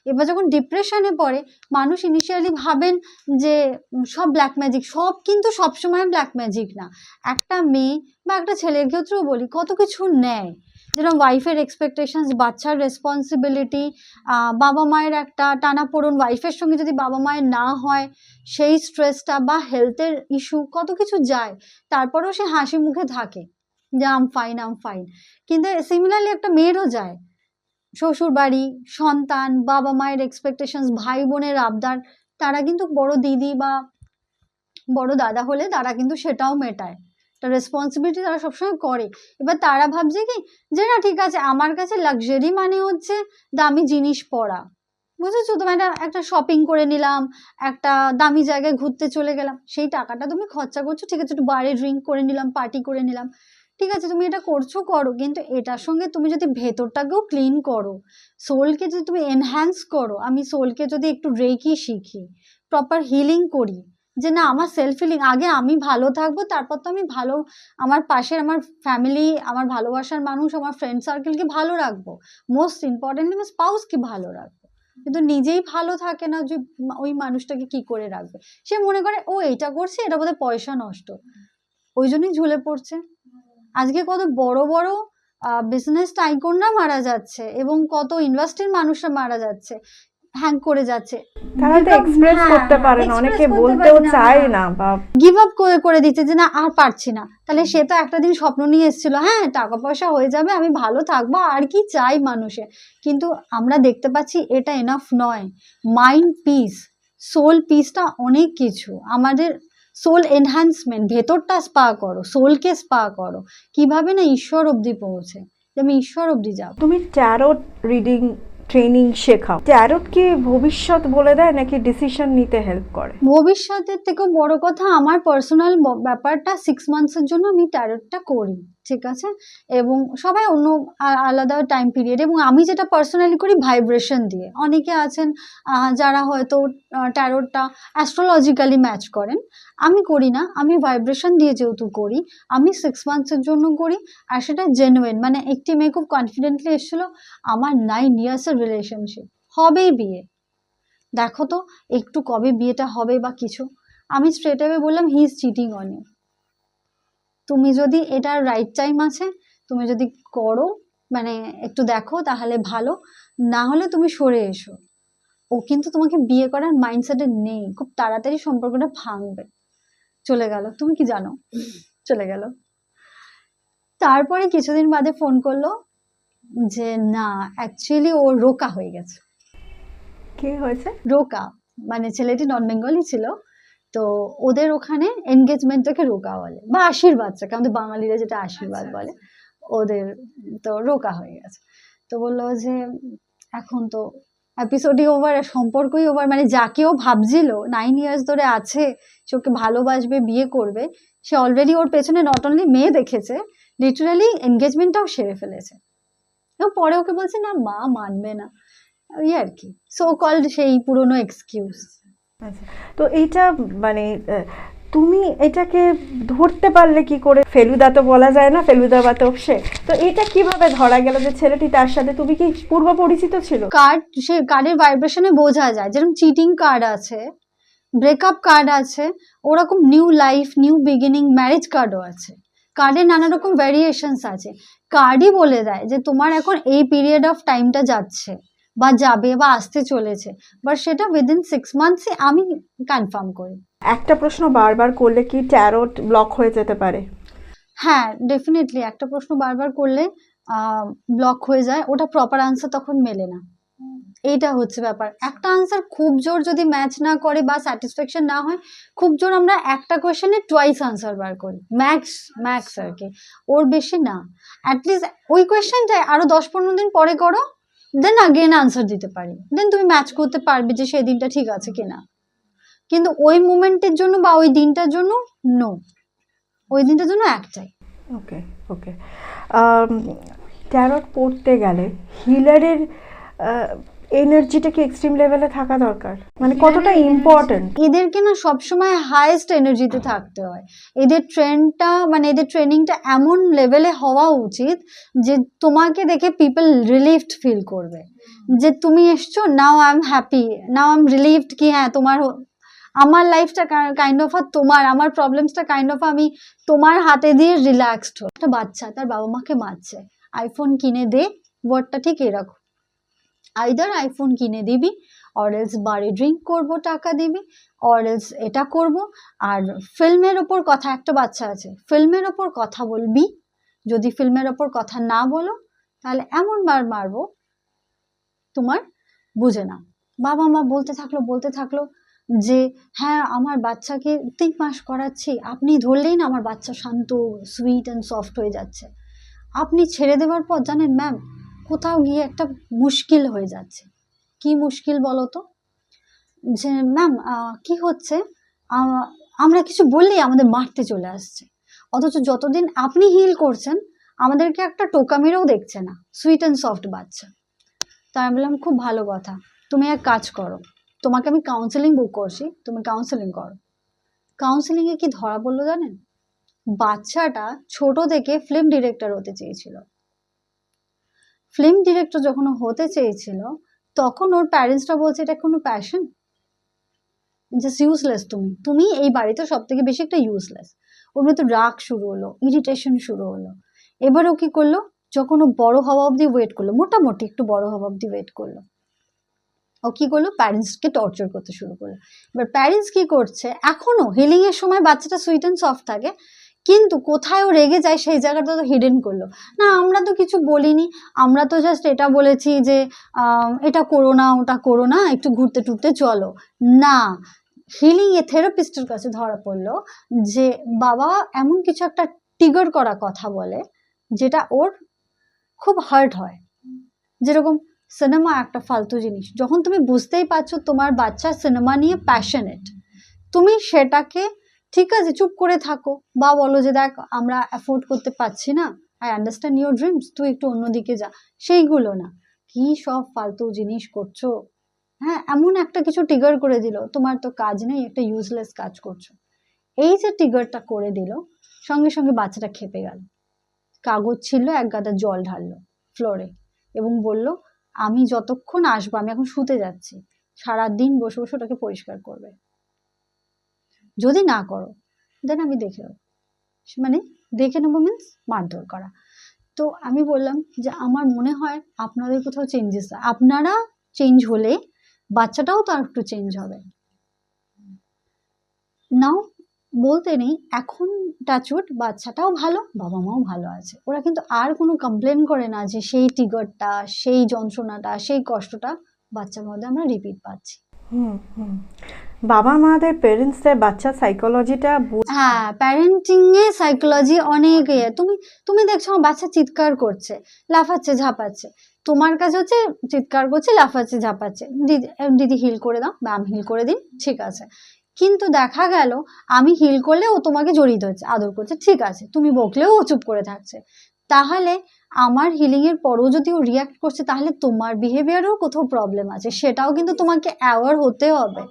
এবার যখন ডিপ্রেশনে পড়ে, মানুষ ইনিশিয়ালি ভাবেন যে সব ব্ল্যাক ম্যাজিক, সব কিন্তু সবসময় ব্ল্যাক ম্যাজিক না। একটা মেয়ে বা একটা ছেলের ক্ষেত্রেও বলি কত কিছু নেয়, যেরকম ওয়াইফের এক্সপেকটেশনস, বাচ্চার রেসপন্সিবিলিটি, বাবা মায়ের একটা টানাপোড়েন, ওয়াইফের সঙ্গে যদি বাবা মায়ের না হয় সেই স্ট্রেসটা, বা হেলথের ইস্যু, কত কিছু যায়, তারপরেও সে হাসি মুখে থাকে যে আম ফাইন আম ফাইন। কিন্তু সিমিলারলি একটা মেয়েরও যায়, শ্বশুর বাড়ি, সন্তান, বাবা মায়ের এক্সপেকটেশনস, ভাই বোনের আবদার, তারা কিন্তু বড় দিদি বা বড় দাদা হলে তারা কিন্তু সেটাও মেটায়, একটা রেসপন্সিবিলিটি তারা সবসময় করে। এবার তারা ভাবছে কি যে না ঠিক আছে, আমার কাছে লাক্সারি মানে হচ্ছে দামি জিনিস পরা, বুঝেছো, তোমার একটা শপিং করে নিলাম, একটা দামি জায়গায় ঘুরতে চলে গেলাম, সেই টাকাটা তুমি খরচা করছো, ঠিক আছে, একটু বারে ড্রিঙ্ক করে নিলাম, পার্টি করে নিলাম, ঠিক আছে তুমি এটা করছো করো, কিন্তু এটার সঙ্গে তুমি যদি ভেতরটাকেও ক্লিন করো, সোলকে যদি তুমি এনহ্যান্স করো, আমি সোলকে যদি একটু রেকি শিখি, প্রপার হিলিং করি, যে না আমার সেলফ হিলিং, আগে আমি ভালো থাকবো, তারপর তো আমি ভালো আমার পাশের আমার ফ্যামিলি, আমার ভালোবাসার মানুষ, আমার ফ্রেন্ড সার্কেলকে ভালো রাখবো, মোস্ট ইম্পর্টেন্টলি আমার স্পাউসকে ভালো রাখবো। কিন্তু নিজেই ভালো থাকে না, যে ওই মানুষটাকে কি করে রাখবে, সে মনে করে ও এইটা করছে, এটা বোধহয় পয়সা নষ্ট, ওই জন্যই ঝুলে পড়ছে। আজকে কত বড় বড় বিজনেস টাইকুনরা মারা যাচ্ছে এবং কত ইন্ডাস্ট্রির মানুষরা মারা যাচ্ছে, হ্যাং করে যাচ্ছে, তারা তো এক্সপ্রেস করতে পারে না, অনেকে বলতেও চায় না বা গিভ আপ করে দিচ্ছে যে না আর পারছি না। তাহলে সে তো একটা দিন স্বপ্ন নিয়ে এসেছিল, হ্যাঁ টাকা পয়সা হয়ে যাবে, আমি ভালো থাকবো, আর কি চাই মানুষের। কিন্তু আমরা দেখতে পাচ্ছি এটা এনাফ নয়। মাইন্ড পিস, সোল পিসটা অনেক কিছু। আমাদের সোল এনহ্যান্সমেন্ট, ভেতরটা স্পা করো, সোলকে স্পা করো, কিভাবে না ঈশ্বর অবধি পৌঁছে, যে আমি ঈশ্বর অবধি যাবো। তুমি ট্যারোট রিডিং ট্রেনিং শেখাও, ট্যারোট কি ভবিষ্যৎ বলে দেয় নাকি ডিসিশন নিতে হেল্প করে? ভবিষ্যতের থেকেও বড় কথা, আমার পার্সোনাল ব্যাপারটা 6 মান্থসের জন্য আমি ট্যারোটটা করি, ঠিক আছে, এবং সবাই অন্য আলাদা টাইম পিরিয়ড, এবং আমি যেটা পার্সোনালি করি ভাইব্রেশন দিয়ে। অনেকে আছেন যারা হয়তো ট্যারোটটা অ্যাস্ট্রোলজিক্যালি ম্যাচ করেন, আমি করি না, আমি ভাইব্রেশন দিয়ে যেহেতু করি, আমি 6 মান্থসের জন্য করি। আর সেটা জেনুইন, মানে একটি মেয়ে খুব কনফিডেন্টলি এসেছিল, আমার 9 ইয়ার্সের রিলেশনশিপ, হবেই বিয়ে, দেখো তো একটু কবে বিয়েটা হবে বা কিছু। আমি স্ট্রেট অ্যাওয়ে বললাম he is cheating on you, তুমি যদি এটার রাইট টাইম আছে, তুমি যদি করো, মানে একটু দেখো তাহলে ভালো, না হলে তুমি সরে এসো। ও কিন্তু তোমাকে বিয়ে করার মাইন্ডসেটে নেই, খুব তাড়াতাড়ি সম্পর্কটা ভাঙবে। চলে গেল, তুমি কি জানো, চলে গেল। তারপরে কিছুদিন বাদে ফোন করলো যে না অ্যাকচুয়ালি ও রোকা হয়ে গেছে। কি হয়েছে? রোকা মানে ছেলেটি নন বেঙ্গলি ছিল, তো ওদের ওখানে এনগেজমেন্টটাকে রোকা বলে, বা আশীর্বাদ, আমাদের বাঙালিরা যেটা আশীর্বাদ বলে, ওদের তো রোকা হয়ে গেছে। তো বললো যে এখন তো এপিসোডই ওভার, সম্পর্কই ওভার, মানে যাকেও ভাবছিল 9 ইয়ার্স ধরে আছে, সে ওকে ভালোবাসবে, বিয়ে করবে, সে অলরেডি ওর পেছনে নট অনলি মেয়ে দেখেছে, লিটারালি এনগেজমেন্টটাও সেরে ফেলেছে। এবং পরে ওকে বলছে না মা মানবে না, ওই আর কি, সো কল্ড সেই পুরনো এক্সকিউজ। আচ্ছা, তো এইটা মানে তুমি এটাকে ধরতে পারলে কি করে? ফেলুদা তো বলা যায় না, ফেলুদা বা তোপসে, তো এটা কিভাবে ধরা গেল যে ছেলেটি তার সাথে, তুমি কি পূর্ব পরিচিত ছিল? কার্ড, সে কার্ডের ভাইব্রেশনে বোঝা যায়, যেরকম চিটিং কার্ড আছে, ব্রেকআপ কার্ড আছে, ওরকম new life, new beginning, marriage কার্ডও আছে। কার্ডের নানা রকম ভ্যারিয়েশনস আছে। কার্ডই বলে দেয় যে তোমার এখন এই পিরিয়ড অফ টাইমটা যাচ্ছে বা যাবে বা আসতে চলেছে, বাট সেটা উইদিন 6 মান্থসে আমি কনফার্ম করি। একটা প্রশ্ন বারবার করলে কি ট্যারোট ব্লক হয়ে যেতে পারে? হ্যাঁ ডেফিনেটলি, একটা প্রশ্ন বারবার করলে ব্লক হয়ে যায়, ওটা প্রপার আনসার তখন মেলে না। এইটা হচ্ছে ব্যাপার, একটা আনসার খুব জোর যদি ম্যাচ না করে বা স্যাটিসফ্যাকশন না হয়, খুব জোর আমরা একটা কোয়েশ্চেনে টুয়াইস আনসার বার করি, ম্যাক্স আর কি, ওর বেশি না। অ্যাটলিস্ট ওই কোয়েশ্চেনটাই আরো 10-15 দিন পরে করো, দেন আগেন আনসার দিতে পারি, দেন তুমি ম্যাচ করতে পারবে যে সেই দিনটা ঠিক আছে কিনা। কিন্তু ওই মুমেন্টের জন্য বা ওই দিনটার জন্য নো, ওই দিনটার জন্য একটাই। ওকে ওকে। ট্যারোট পড়তে গেলে হিলারের এনার্জিটা কি এক্সট্রিম লেভেলে থাকা দরকার? মানে কতটা ইম্পর্টেন্ট? এদেরকে না সবসময় হাইয়েস্ট এনার্জিতে থাকতে হয়। এদের ট্রেনটা মানে এদের ট্রেনিংটা এমন লেভেলে হওয়া উচিত যে তোমাকে দেখে পিপল রিলিভড ফিল করবে, যে তুমি এসছো, now I am happy, now I am relieved, কি হ্যাঁ তোমার আমার লাইফটা কাইন্ড অফ তোমার, আমার প্রবলেমসটা কাইন্ড অফ আমি তোমার হাতে দিয়ে রিল্যাক্সড হো। একটা বাচ্চা তার বাবা মাকে মারছে, আইফোন কিনে দে, ওয়ার্ডটা ঠিক এরকম, আইদার আইফোন কিনে দিবি, অর এলস বারে ড্রিঙ্ক করবো টাকা দিবি, অর এলস এটা করব। আর ফিল্মের ওপর কথা, একটা বাচ্চা আছে, ফিল্মের ওপর কথা বলবি, যদি ফিল্মের ওপর কথা না বলো তাহলে এমন বার মারবো তোমার বুঝে না। বাবা মা বলতে থাকলো যে হ্যাঁ আমার বাচ্চাকে 3 মাস করাচ্ছি, আপনি ধরলেই না আমার বাচ্চা শান্ত, সুইট অ্যান্ড সফট হয়ে যাচ্ছে। আপনি ছেড়ে দেওয়ার পর জানেন ম্যাম কোথাও গিয়ে একটা মুশকিল হয়ে যাচ্ছে। কি মুশকিল বলো তো? যে ম্যাম কি হচ্ছে, আমরা কিছু বললেই আমাদের মারতে চলে আসছে, অথচ যতদিন আপনি হিল করছেন আমাদেরকে একটা টোকা মেরেও দেখছে না, সুইট অ্যান্ড সফট বাচ্চা। তা আমি বললাম খুব ভালো কথা, তুমি এক কাজ করো, তোমাকে আমি কাউন্সেলিং বুক করছি, তুমি কাউন্সেলিং করো। কাউন্সেলিংয়ে কি ধরা পড়লো জানেন? বাচ্চাটা ছোট থেকে ফিল্ম ডিরেক্টর হতে চেয়েছিল। ফিল্ম ডিরেক্টর যখন হতে চেয়েছিল তখন ওর প্যারেন্টসরা বলছে এটা কোনো প্যাশন, জাস্ট ইউজলেস, তুমি এই বাড়িতে সব থেকে বেশি একটা ইউজলেস। ওর মধ্যে রাগ শুরু হলো, ইরিটেশন শুরু হলো। এবার ও কি করলো, যখন ও বড় হওয়া অবধি ওয়েট করলো, মোটামুটি একটু বড় হওয়া অবধি ওয়েট করলো, ও কি করলো, প্যারেন্টসকে টর্চার করতে শুরু করলো। এবার প্যারেন্টস কি করছে, এখনো হিলিং এর সময় বাচ্চাটা সুইট অ্যান্ড সফট থাকে, কিন্তু কোথায় ও রেগে যায় সেই জায়গাটা তো হিডেন করলো। না আমরা তো কিছু বলিনি, আমরা তো জাস্ট এটা বলেছি যে এটা করো না, ওটা করো না, একটু ঘুরতে টুরতে চলো। না, হিলিং এ থেরাপিস্টের কাছে ধরা পড়লো যে বাবা এমন কিছু একটা ট্রিগার করা কথা বলে যেটা ওর খুব হার্ট হয়। যেরকম সিনেমা একটা ফালতু জিনিস, যখন তুমি বুঝতেই পারছো তোমার বাচ্চা সিনেমা নিয়ে প্যাশনেট, তুমি সেটাকে ঠিক আছে চুপ করে থাকো বা বলো যে দেখ আমরা অ্যাফোর্ড করতে পারছি না, আই আন্ডারস্ট্যান্ড ইউর ড্রিমস, তুই একটু অন্যদিকে যা, সেইগুলো না, কি সব ফালতু জিনিস করছো। হ্যাঁ, এমন একটা কিছু ট্রিগার করে দিল, তোমার তো কাজ নেই, একটা ইউজলেস কাজ করছো। এই যে ট্রিগারটা করে দিল, সঙ্গে সঙ্গে বাচ্চাটা খেপে গেল, কাগজ ছিল, এক গাদা জল ঢাললো ফ্লোরে এবং বলল আমি যতক্ষণ আসবো, আমি এখন শুতে যাচ্ছি, সারাদিন বসে বসে ওটাকে পরিষ্কার করবে, যদি না করো দেন আমি দেখে নেবো। মানে দেখে নেবো মিনস মারধর করা। তো আমি বললাম যে আমার মনে হয় আপনাদের কোথাও চেঞ্জেস, আপনারা চেঞ্জ হলে বাচ্চাটাও তো আর একটু চেঞ্জ হবে। নাও বলতে নেই, এখন টাচউড বাচ্চাটাও ভালো, বাবা মাও ভালো আছে, ওরা কিন্তু আর কোনো কমপ্লেন করে না যে সেই ট্রিগারটা, সেই যন্ত্রণাটা, সেই কষ্টটা বাচ্চার মধ্যে আমরা রিপিট পাচ্ছি। বাবা মাদের পেরেন্টসদের বাচ্চা সাইকোলজিটা হ্যাঁ, প্যারেন্টিং এ সাইকোলজি অনেক তুমি তুমি দেখছো আমার বাচ্চা চিৎকার করছে, লাফাচ্ছে ঝাঁপাচ্ছে, তোমার কাছে হচ্ছে চিৎকার করছে, লাফাচ্ছে ঝাঁপাচ্ছে, দিদি দিদি হিল করে দাও, ম্যাম হিল করে দিন, ঠিক আছে। কিন্তু দেখা গেল আমি হিল করলে ও তোমাকে জড়িয়ে ধরছে, আদর করছে, ঠিক আছে, তুমি বকলেও ও চুপ করে থাকছে, তাহলে আমার হিলিং এর পরও যদি ও রিয়াক্ট করছে, তাহলে তোমার বিহেভিয়ারেও কোথাও প্রবলেম আছে, সেটাও কিন্তু তোমাকে অ্যাওয়ার হতে হবে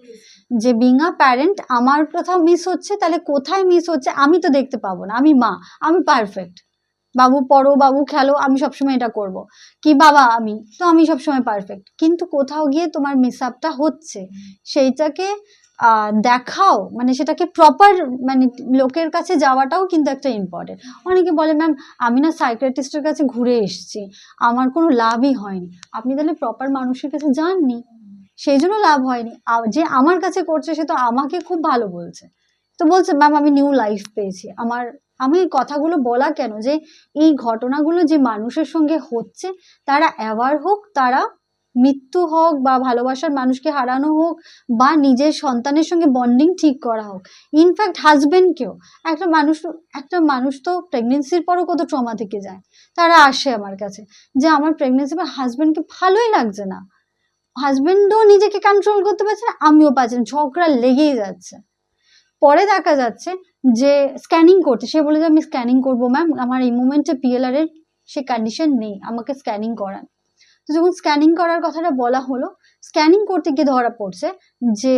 যে বিং আ প্যারেন্ট আমার কোথাও মিস হচ্ছে, তাহলে কোথায় মিস হচ্ছে আমি তো দেখতে পাবো না, আমি মা, আমি পারফেক্ট, বাবু পড়ো, বাবু খেলো, আমি সবসময় এটা করব, কি বাবা আমি তো আমি সবসময় পারফেক্ট, কিন্তু কোথাও গিয়ে তোমার মিস আপটা হচ্ছে, সেইটাকে দেখাও, মানে সেটাকে প্রপার মানে লোকের কাছে যাওয়াটাও কিন্তু একটা ইম্পর্টেন্ট। অনেকে বলে ম্যাম আমি না সাইকিয়াট্রিস্টের কাছে ঘুরে এসেছি, আমার কোনো লাভই হয়নি। আপনি তাহলে প্রপার মানুষের কাছে যাননি, সেই জন্য লাভ হয়নি। যে আমার কাছে করছে সে তো আমাকে খুব ভালো বলছে, তো বলছে ম্যাম আমি নিউ লাইফ পেয়েছি। আমি এই কথাগুলো বলা কেন, যে এই ঘটনাগুলো যে মানুষের সঙ্গে হচ্ছে তারা অ্যাওয়ার হোক, তারা মৃত্যু হোক বা ভালোবাসার মানুষকে হারানো হোক বা নিজের সন্তানের সঙ্গে বন্ডিং ঠিক করা হোক, ইনফ্যাক্ট হাজবেন্ডকেও, একটা মানুষ তো প্রেগনেন্সির পরও কত ট্রমা থেকে যায়, তারা আসে আমার কাছে যে আমার প্রেগনেন্সি বা হাজবেন্ডকে ভালোই লাগছে না, হাজবেন্ডও নিজেকে কন্ট্রোল করতে পারছে না, আমিও পারছি না, ঝগড়া লেগেই যাচ্ছে। পরে দেখা যাচ্ছে যে স্ক্যানিং করতে, সে বলে যে আমি স্ক্যানিং করবো ম্যাম, আমার এই মুমেন্টে পিএলআর এর সে কন্ডিশন নেই, আমাকে স্ক্যানিং করান। তো যখন স্ক্যানিং করার কথাটা বলা হলো, স্ক্যানিং করতে গিয়ে ধরা পড়ছে যে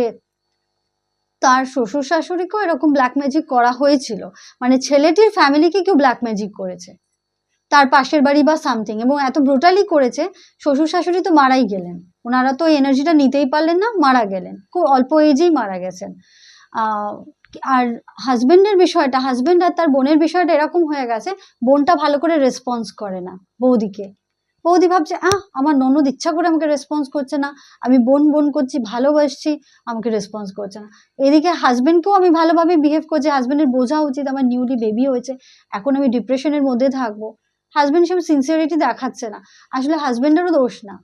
তার শ্বশুর শাশুড়িকেও এরকম ব্ল্যাক ম্যাজিক করা হয়েছিল, মানে ছেলেটির ফ্যামিলিকে কেউ ব্ল্যাক ম্যাজিক করেছে, তার পাশের বাড়ি বা সামথিং, এবং এত ব্রুটালি করেছে শ্বশুর শাশুড়ি তো মারাই গেলেন, ওনারা তো এনার্জিটা নিতেই পারলেন না, মারা গেলেন, খুব অল্প এজেই মারা গেছেন। আর হাজবেন্ডের বিষয়টা, হাজবেন্ড আর তার বোনের বিষয়টা এরকম হয়ে গেছে, বোনটা ভালো করে রেসপন্স করে না বৌদিকে, বৌদি ভাবছে আমার ননদ ইচ্ছা করে আমাকে রেসপন্স করছে না, আমি বোন বোন করছি, ভালোবাসছি, আমাকে রেসপন্স করছে না। এদিকে হাজবেন্ডকেও আমি ভালোভাবে বিহেভ করছি, হাজবেন্ডের বোঝা উচিত আমার নিউলি বেবি হয়েছে, এখন আমি ডিপ্রেশনের মধ্যে থাকবো, হাজবেন্ড হিসেবে সিনসিয়ারিটি দেখাচ্ছে না, আসলে হাজবেন্ডেরও দোষ না,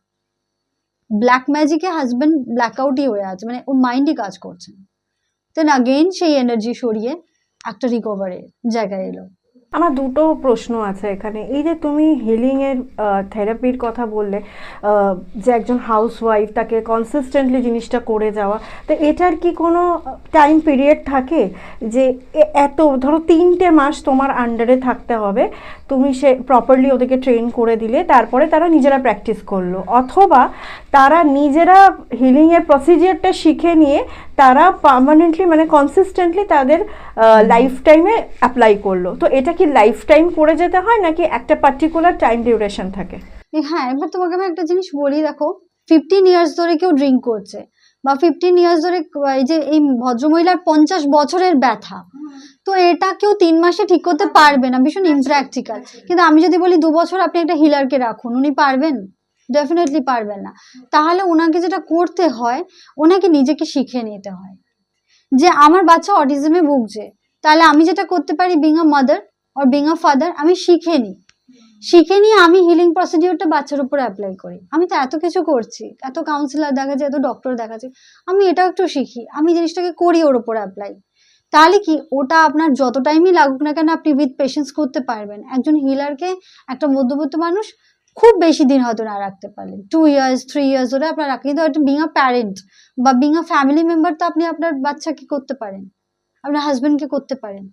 ব্ল্যাক ম্যাজিকে হাজবেন্ড ব্ল্যাকআউটই হয়ে আছে, মানে ওর মাইন্ডই কাজ করছে না, দেন আগেইন সেই এনার্জি সরিয়ে একটা রিকভারের জায়গায় এলো। আমার দুটো প্রশ্ন আছে এখানে। এই যে তুমি হিলিংয়ের থেরাপির কথা বললে, যে একজন হাউসওয়াইফ তাকে কনসিস্টেন্টলি জিনিসটা করে যাওয়া, তো এটার কি কোনো টাইম পিরিয়ড থাকে যে এত ধরো 3টে মাস তোমার আন্ডারে থাকতে হবে, তুমি সে প্রপারলি ওদেরকে ট্রেন করে দিলে, তারপরে তারা নিজেরা প্র্যাকটিস করলো, অথবা তারা নিজেরা হিলিংয়ের প্রসিজিয়ারটা শিখে নিয়ে তারা পার্মানেন্টলি মানে কনসিস্টেন্টলি তাদের লাইফ টাইমে অ্যাপ্লাই করলো, তো এটা কি লাইফ টাইম করে যেতে হয় নাকি একটা পার্টিকুলার টাইম ডিউরেশন থাকে? হ্যাঁ, এবার তোমাকে আমি একটা জিনিস বলি, দেখো 15 ইয়ার্স ধরে কেউ ড্রিঙ্ক করছে, বা 15 ইয়ার্স ধরে এই যে এই ভদ্রমহিলার 50 বছরের ব্যথা, তো এটা কেউ 3 মাসে ঠিক করতে পারবে না, ভীষণ ইমপ্র্যাকটিক্যাল। কিন্তু আমি যদি বলি 2 বছর আপনি একটা হিলারকে রাখুন, উনি পারবেন? ডেফিনেটলি পারবেন না। তাহলে ওনাকে যেটা করতে হয়, ওনাকে নিজেকে শিখে নিতে হয় যে আমার বাচ্চা অটিজমে ভুগছে, তাহলে আমি যেটা করতে পারি being a mother or being a father, আমি শিখে নিয়ে আমি হিলিং প্রসিডিওরটা বাচ্চার উপর অ্যাপ্লাই করি। আমি তো এত কিছু করছি, এত কাউন্সিলর দেখাচ্ছি, এত ডক্টর দেখাচ্ছি, আমি এটাও একটু শিখি, আমি জিনিসটাকে করি ওর উপর অ্যাপ্লাই। তাহলে কি ওটা আপনার যত টাইমই লাগুক না কেন আপনি উইথ পেশেন্স করতে পারবেন। একজন হিলারকে একটা মধ্যবিত্ত মানুষ খুব বেশি দিন হয়তো না রাখতে পারলেন, 2 ইয়ার্স 3 ইয়ার্স ধরে আপনার রাখেন, কিন্তু হয়তো বিং আ প্যারেন্ট বা বিং আ ফ্যামিলি মেম্বার তো আপনি আপনার বাচ্চাকে করতে পারেন, আপনার হাজবেন্ডকে করতে পারেন,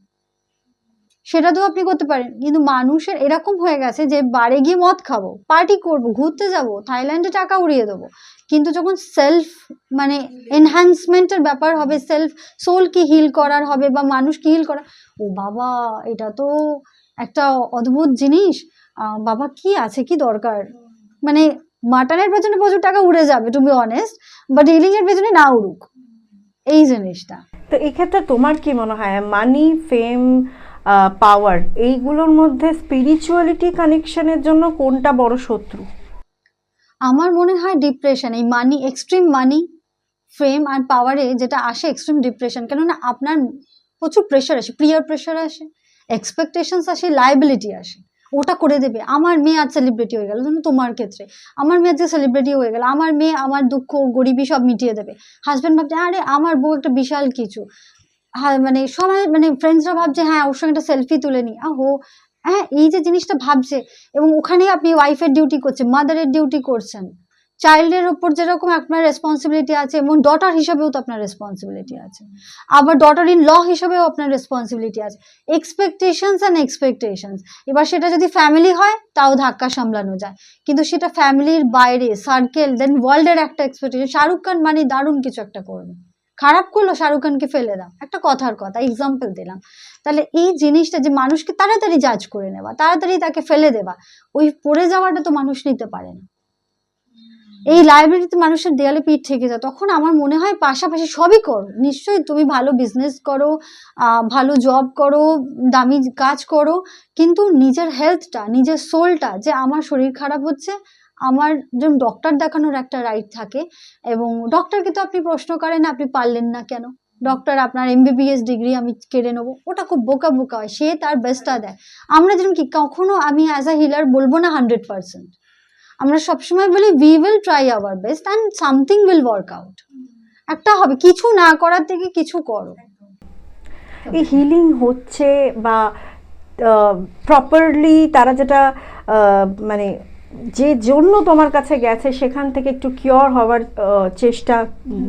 সেটা তো আপনি করতে পারেন। কিন্তু মানুষের এরকম হয়ে গেছে যে বারে গিয়ে মদ খাবো, পার্টি করব, ঘুরতে যাব, থাইল্যান্ডে টাকা উড়িয়ে দেবো, কিন্তু যখন সেলফ মানে এনহ্যান্সমেন্টের ব্যাপার হবে, সেলফ সোলকে হিল করার হবে বা মানুষকে হিল করা, ও বাবা এটা তো একটা অদ্ভুত জিনিস, বাবা কি আছে, কি দরকার, মানে মাটনের পেছনে প্রচুর টাকা উড়ে যাবে to be honest, but healing এর পেছনে না উড়ুক, এই জিনিসটা। তো এক্ষেত্রে তোমার কি মনে হয় মানি, ফেম, পাওয়ার, এইগুলোর মধ্যে স্পিরিচুয়ালিটি কানেকশনের জন্য কোনটা বড় শত্রু? আমার মনে হয় ডিপ্রেশন, এই মানি, এক্সট্রিম মানি, ফেম আর পাওয়ারে যেটা আসে এক্সট্রিম ডিপ্রেশন, কেননা আপনার প্রচুর প্রেশার আসে, পিয়ার প্রেশার আসে, এক্সপেকটেশনস আসে, লায়াবিলিটি আসে, ওটা করে দেবে। আমার মেয়ে আজ সেলিব্রিটি হয়ে গেল, যেমন তোমার ক্ষেত্রে আমার মেয়ে যে সেলিব্রিটি হয়ে গেল, আমার মেয়ে আমার দুঃখ গরিবি সব মিটিয়ে দেবে। হাজব্যান্ড ভাবছে আরে আমার বউ একটা বিশাল কিছু, হ্যাঁ মানে সবাই মানে ফ্রেন্ডসরা ভাবছে হ্যাঁ ওর সঙ্গে একটা সেলফি তুলে নি, আহো হ্যাঁ এই যে জিনিসটা ভাবছে, এবং ওখানে আপনি ওয়াইফের ডিউটি করছেন, মাদারের ডিউটি করছেন, চাইল্ডের ওপর যেরকম আপনার রেসপন্সিবিলিটি আছে, এবং ডটার হিসাবেও তো আপনার রেসপন্সিবিলিটি আছে, আবার ডটার ইন ল হিসাবেও আপনার রেসপন্সিবিলিটি আছে, এক্সপেকটেশনস অ্যান্ড এক্সপেকটেশনস। এবার সেটা যদি ফ্যামিলি হয় তাও ধাক্কা সামলানো যায়, কিন্তু সেটা ফ্যামিলির বাইরে সার্কেল, দেন ওয়ার্ল্ডের একটা এক্সপেকটেশন, শাহরুখ খান মানে দারুণ কিছু একটা করবে, খারাপ করলো শাহরুখ খানকে ফেলে দাও, একটা কথার কথা এক্সাম্পল দিলাম। তাহলে এই জিনিসটা যে মানুষকে তাড়াতাড়ি জাজ করে নেওয়া, তাড়াতাড়ি তাকে ফেলে দেওয়া, ওই পড়ে যাওয়াটা তো মানুষ নিতে পারে না, এই লাইব্রেরিতে মানুষের দেয়ালে পিঠ থেকে যায়। তখন আমার মনে হয় পাশাপাশি সবই করো, নিশ্চয়ই তুমি ভালো বিজনেস করো, ভালো জব করো, দামি কাজ করো, কিন্তু নিজের হেলথটা, নিজের সোলটা, যে আমার শরীর খারাপ হচ্ছে, আমার যেমন ডক্টর দেখানোর একটা রাইট থাকে, এবং ডক্টরকে তো আপনি প্রশ্ন করেন আপনি পারলেন না কেন, ডক্টর আপনার এমবিবিএস ডিগ্রি আমি কেড়ে নেবো, ওটা খুব বোকা বোকা হয়, সে তার বেস্টটা দেয়। আমরা যেরকম কি কখনো আমি অ্যাজ আ হিলার বলবো না 100%, আমরা সবসময় বলি we will try our best and something will work out, একটা হবে, কিছু না করার থেকে কিছু করো। এই হিলিং হচ্ছে বা প্রপারলি তারা যেটা মানে যে জন্য তোমার কাছে গেছে সেখান থেকে একটু কিওর হওয়ার চেষ্টা,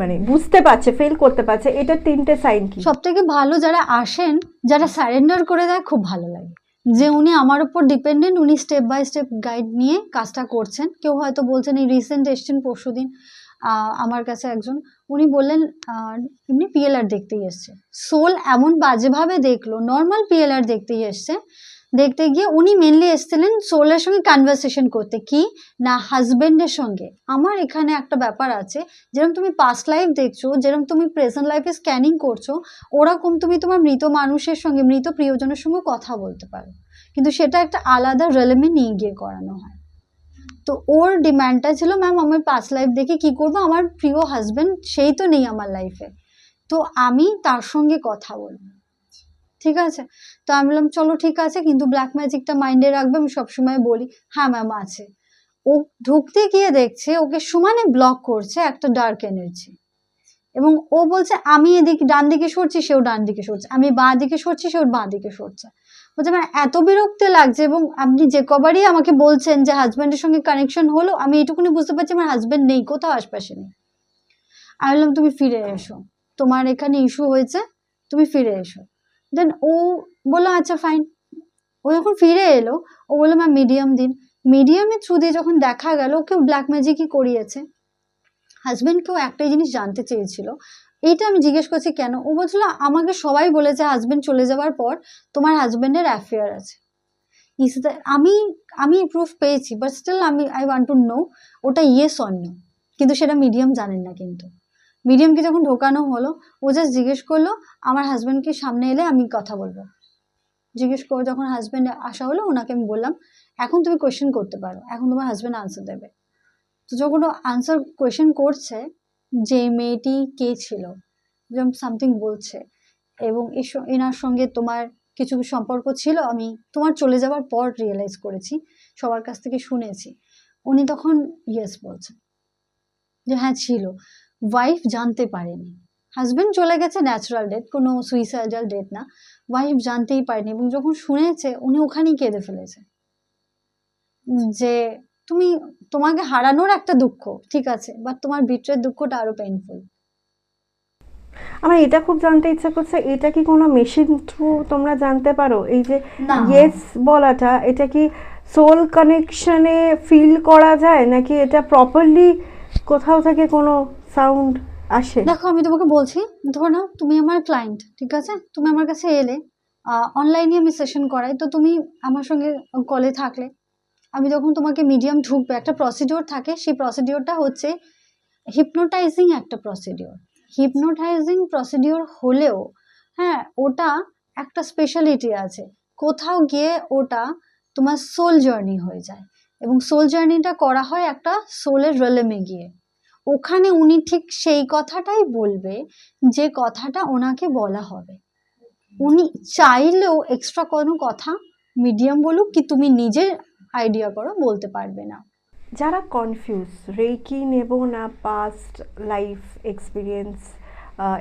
মানে বুঝতে পারছে, ফিল করতে পারছে, এটা 3টে সাইন কি? সব থেকে ভালো যারা আসেন, যারা সারেন্ডার করে দেয়, খুব ভালো লাগে যে উনি আমার উপর ডিপেন্ডেন্ট, উনি স্টেপ বাই স্টেপ গাইড নিয়ে কাজটা করছেন। কেউ হয়তো বলছেন, এই রিসেন্ট এসছেন পরশুদিন আমার কাছে একজন, উনি বললেন এমনি পিএলআর দেখতেই এসছে, সোল এমন বাজেভাবে দেখলো, নর্মাল পিএলআর দেখতেই এসছে, দেখতে গিয়ে উনি মেনলি এসেছিলেন সোলের সঙ্গে কনভারসেশন করতে, কি না হাজবেন্ডের সঙ্গে। আমার এখানে একটা ব্যাপার আছে, যেরকম তুমি পাস্ট লাইফ দেখছো, যেরকম তুমি প্রেজেন্ট লাইফে স্ক্যানিং করছো, ওরকম তুমি তোমার মৃত মানুষের সঙ্গে, মৃত প্রিয়জনের সঙ্গে কথা বলতে পারো, কিন্তু সেটা একটা আলাদা রেলেমে নিয়ে গিয়ে করানো হয়। তো ওর ডিমান্ডটা ছিল ম্যাম আমার পাস্ট লাইফ দেখে কি করবো, আমার প্রিয় হাজবেন্ড সেই তো নেই আমার লাইফে, তো আমি তার সঙ্গে কথা বলবো, ঠিক আছে। তো আমি বললাম চলো ঠিক আছে, কিন্তু ব্ল্যাক ম্যাজিকটা মাইন্ডে রাখবে, আমি সবসময় বলি হ্যাঁ ম্যাম আছে। ও ঢুকতে গিয়ে দেখছে ওকে সমানে ব্লক করছে একটা ডার্ক এনার্জি, এবং ও বলছে আমি এদিকে ডান দিকে সরছি, সেও ডান দিকে সরছে, আমি বাঁ দিকে সরছি, সেও বাঁ দিকে সরছে। বলছে আমার এত বিরক্তি লাগছে, এবং আপনি যে কবারই আমাকে বলছেন যে হাজব্যান্ডের সঙ্গে কানেকশন হলো, আমি এটুকুনি বুঝতে পারছি আমার হাজব্যান্ড নেই, কোথাও আশপাশে নেই। আমি বললাম তুমি ফিরে এসো, তোমার এখানে ইস্যু হয়েছে, তুমি ফিরে এসো। দেন ও বললো আচ্ছা ফাইন। ও যখন ফিরে এলো, ও বললো ম্যাম মিডিয়াম দিন। মিডিয়ামের থ্রু দিয়ে যখন দেখা গেল কেউ ব্ল্যাক ম্যাজিকই করিয়েছে, হাজবেন্ডকেও একটাই জিনিস জানতে চেয়েছিল, এইটা আমি জিজ্ঞেস করছি কেন, ও বলছিল আমাকে সবাই বলেছে হাজবেন্ড চলে যাওয়ার পর তোমার হাজবেন্ডের অ্যাফেয়ার আছে। আমি আমি প্রুফ পেয়েছি, but still I want to know ওটা ইয়েস অর নো, কিন্তু সেটা মিডিয়াম জানেন না। কিন্তু মিডিয়ামকে যখন ঢোকানো হলো, ও জাস্ট জিজ্ঞেস করলো আমার হাজব্যান্ডকে সামনে এলে আমি কথা বলবো। জিজ্ঞেস করে যখন হাজব্যান্ড আসা হলো, ওনাকে আমি বললাম এখন তুমি কোয়েশ্চেন করতে পারো, এখন তোমার হাজব্যান্ড আনসার দেবে। তো যখন ও আনসার কোয়েশ্চেন করছে যে মেয়েটি কে ছিল, যেমন সামথিং বলছে, এবং এনার সঙ্গে তোমার কিছু সম্পর্ক ছিল, আমি তোমার চলে যাওয়ার পর রিয়েলাইজ করেছি, সবার কাছ থেকে শুনেছি। উনি তখন ইয়েস বলছে যে হ্যাঁ ছিল। ওয়াইফ জানতে পারেনি, হাজবেন্ড চলে গেছে ন্যাচারাল ডেথ, কোনো সুইসাইডাল ডেথ না, ওয়াইফ জানতেই পারেনি। এবং যখন শুনেছে উনি ওখানেই কেঁদে ফেলেছে যে তুমি, তোমাকে হারানোর একটা দুঃখ ঠিক আছে, বাট তোমার বিট্রের দুঃখটা আরো পেইনফুল। আমার এটা খুব জানতে ইচ্ছা করছে, এটা কি কোনো মেশিন থ্রু তোমরা জানতে পারো? এই যে না। ইয়েস বলাটা, এটা কি সোল কানেকশনে ফিল করা যায়, নাকি এটা প্রপারলি কোথাও থেকে কোনো সাউন্ড আসে? দেখো আমি তোমাকে বলছি, ধরো না তুমি আমার ক্লায়েন্ট, ঠিক আছে, তুমি আমার কাছে এলে, অনলাইনে আমি সেশন করাই, তো তুমি আমার সঙ্গে কলে থাকলে, আমি যখন তোমাকে মিডিয়াম ঢুকবে, একটা প্রসিডিওর থাকে, সেই প্রসিডিওরটা হচ্ছে হিপনোটাইজিং একটা প্রসিডিওর। হিপনোটাইজিং প্রসিডিওর হলেও হ্যাঁ, ওটা একটা স্পেশালিটি আছে, কোথাও গিয়ে ওটা তোমার সোল জার্নি হয়ে যায়, এবং সোল জার্নিটা করা হয় একটা সোলের রেলেমে গিয়ে। ওখানে উনি ঠিক সেই কথাটাই বলবে যে কথাটা ওনাকে বলা হবে। উনি চাইলেও এক্সট্রা কোনো কথা মিডিয়াম বলুক কি তুমি নিজে আইডিয়া করো বলতে পারবে না। যারা কনফিউজ, রেকি নেব না পাস্ট লাইফ এক্সপিরিয়েন্স